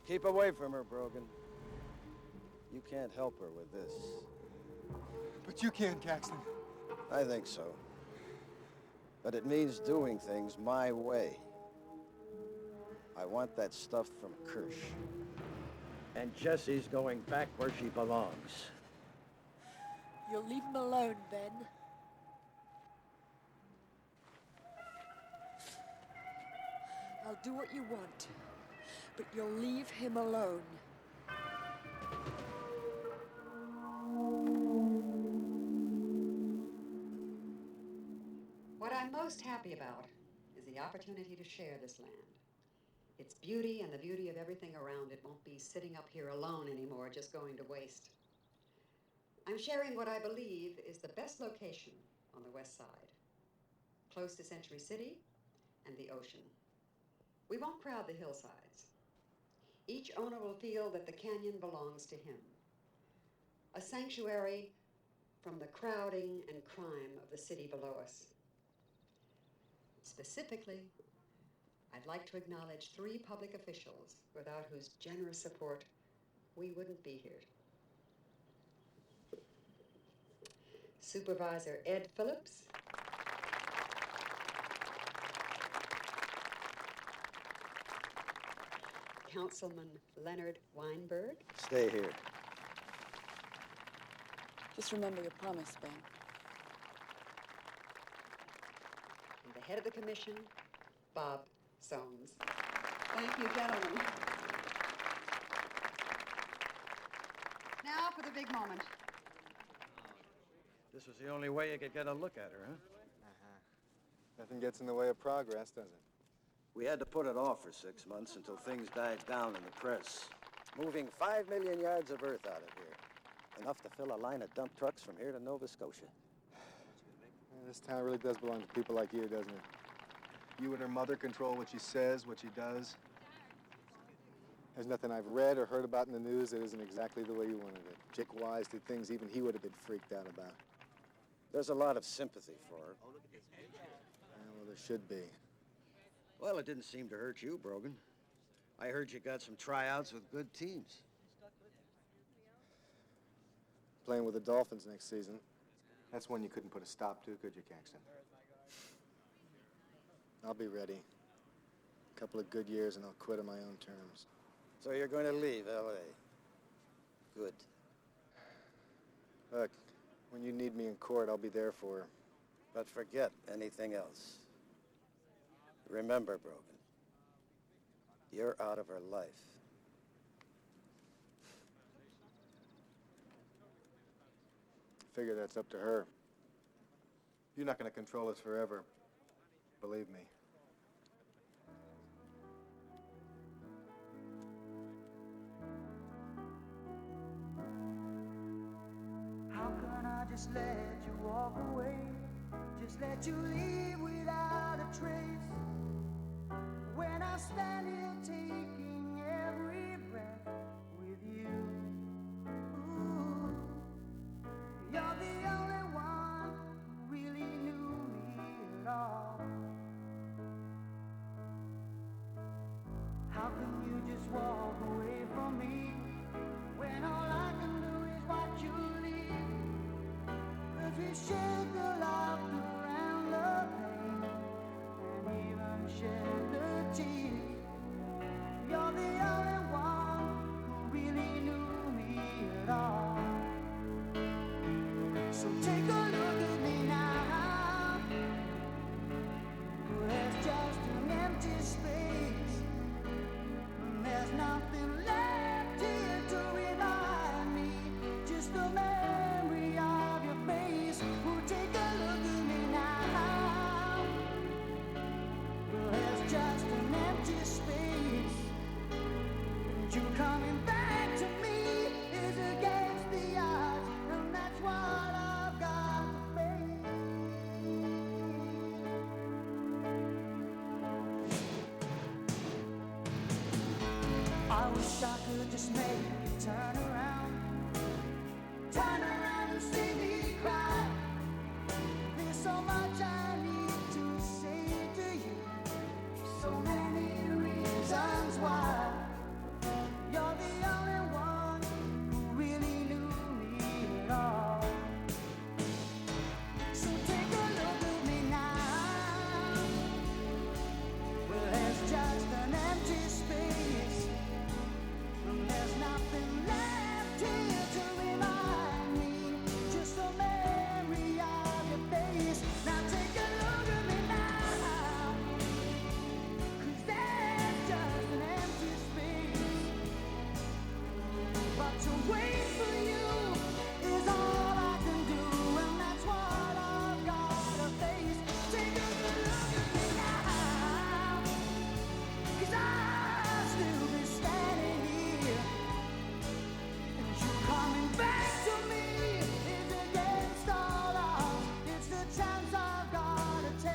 Keep away from her, Brogan. You can't help her with this. But you can, Caxton. I think so. But it means doing things my way. I want that stuff from Kirsch. And Jessie's going back where she belongs. You'll leave him alone, then. I'll do what you want, but you'll leave him alone. What I'm most happy about is the opportunity to share this land. Its beauty and the beauty of everything around it won't be sitting up here alone anymore, just going to waste. I'm sharing what I believe is the best location on the west side, close to Century City and the ocean. We won't crowd the hillsides. Each owner will feel that the canyon belongs to him. A sanctuary from the crowding and crime of the city below us. Specifically, I'd like to acknowledge 3 public officials without whose generous support we wouldn't be here. Supervisor Ed Phillips, Councilman Leonard Weinberg, Stay here. Just remember your promise, Ben. and the head of the commission, Bob Soames. Thank you, gentlemen. Now for the big moment. This was the only way you could get a look at her, huh? Nothing gets in the way of progress, does it? We had to put it off for 6 months until things died down in the press. Moving 5 million yards of earth out of here. Enough to fill a line of dump trucks from here to Nova Scotia. Yeah, this town really does belong to people like you, doesn't it? You and her mother control what she says, what she does. There's nothing I've read or heard about in the news that isn't exactly the way you wanted it. Jake Wise did things even he would have been freaked out about. There's a lot of sympathy for her. Well, there should be. Well, it didn't seem to hurt you, Brogan. I heard you got some tryouts with good teams. Playing with the Dolphins next season. That's one you couldn't put a stop to, could you, Caxton? I'll be ready. A couple of good years and I'll quit on my own terms. So you're going to leave L.A. Good. Look, when you need me in court, I'll be there for her. But forget anything else. Remember, Brogan, you're out of her life. Figure that's up to her. You're not going to control us forever. Believe me. How can I just let you walk away? Just let you leave without a trace. When I stand here taking every breath with you. Ooh, you're the only one who really knew me at all. How can you just walk away from me when all I can do is watch you leave? 'Cause we shared the laughter and the pain, and even shared the tears. You're the only one who really knew me at all. So take a look at me now. There's just an empty space. There's nothing left here to remind me. Just the memory of your face. Oh, take a look at me now. There's just an empty space. And you coming back to me is against the odds. And that's what I've got to face. I wish I could just make you turn around and see me cry. There's so much I need to say to you, so many reasons why. Wait for you is all I can do, and that's what I've gotta face. Take a good look at me now, 'cause I'll still be standing here, and you coming back to me is against all odds. It's the chance I've gotta take.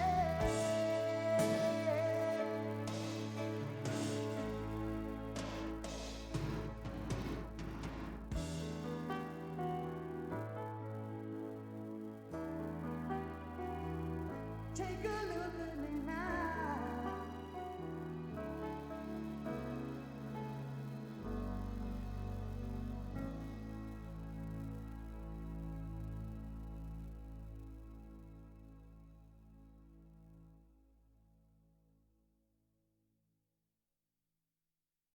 Take a look at me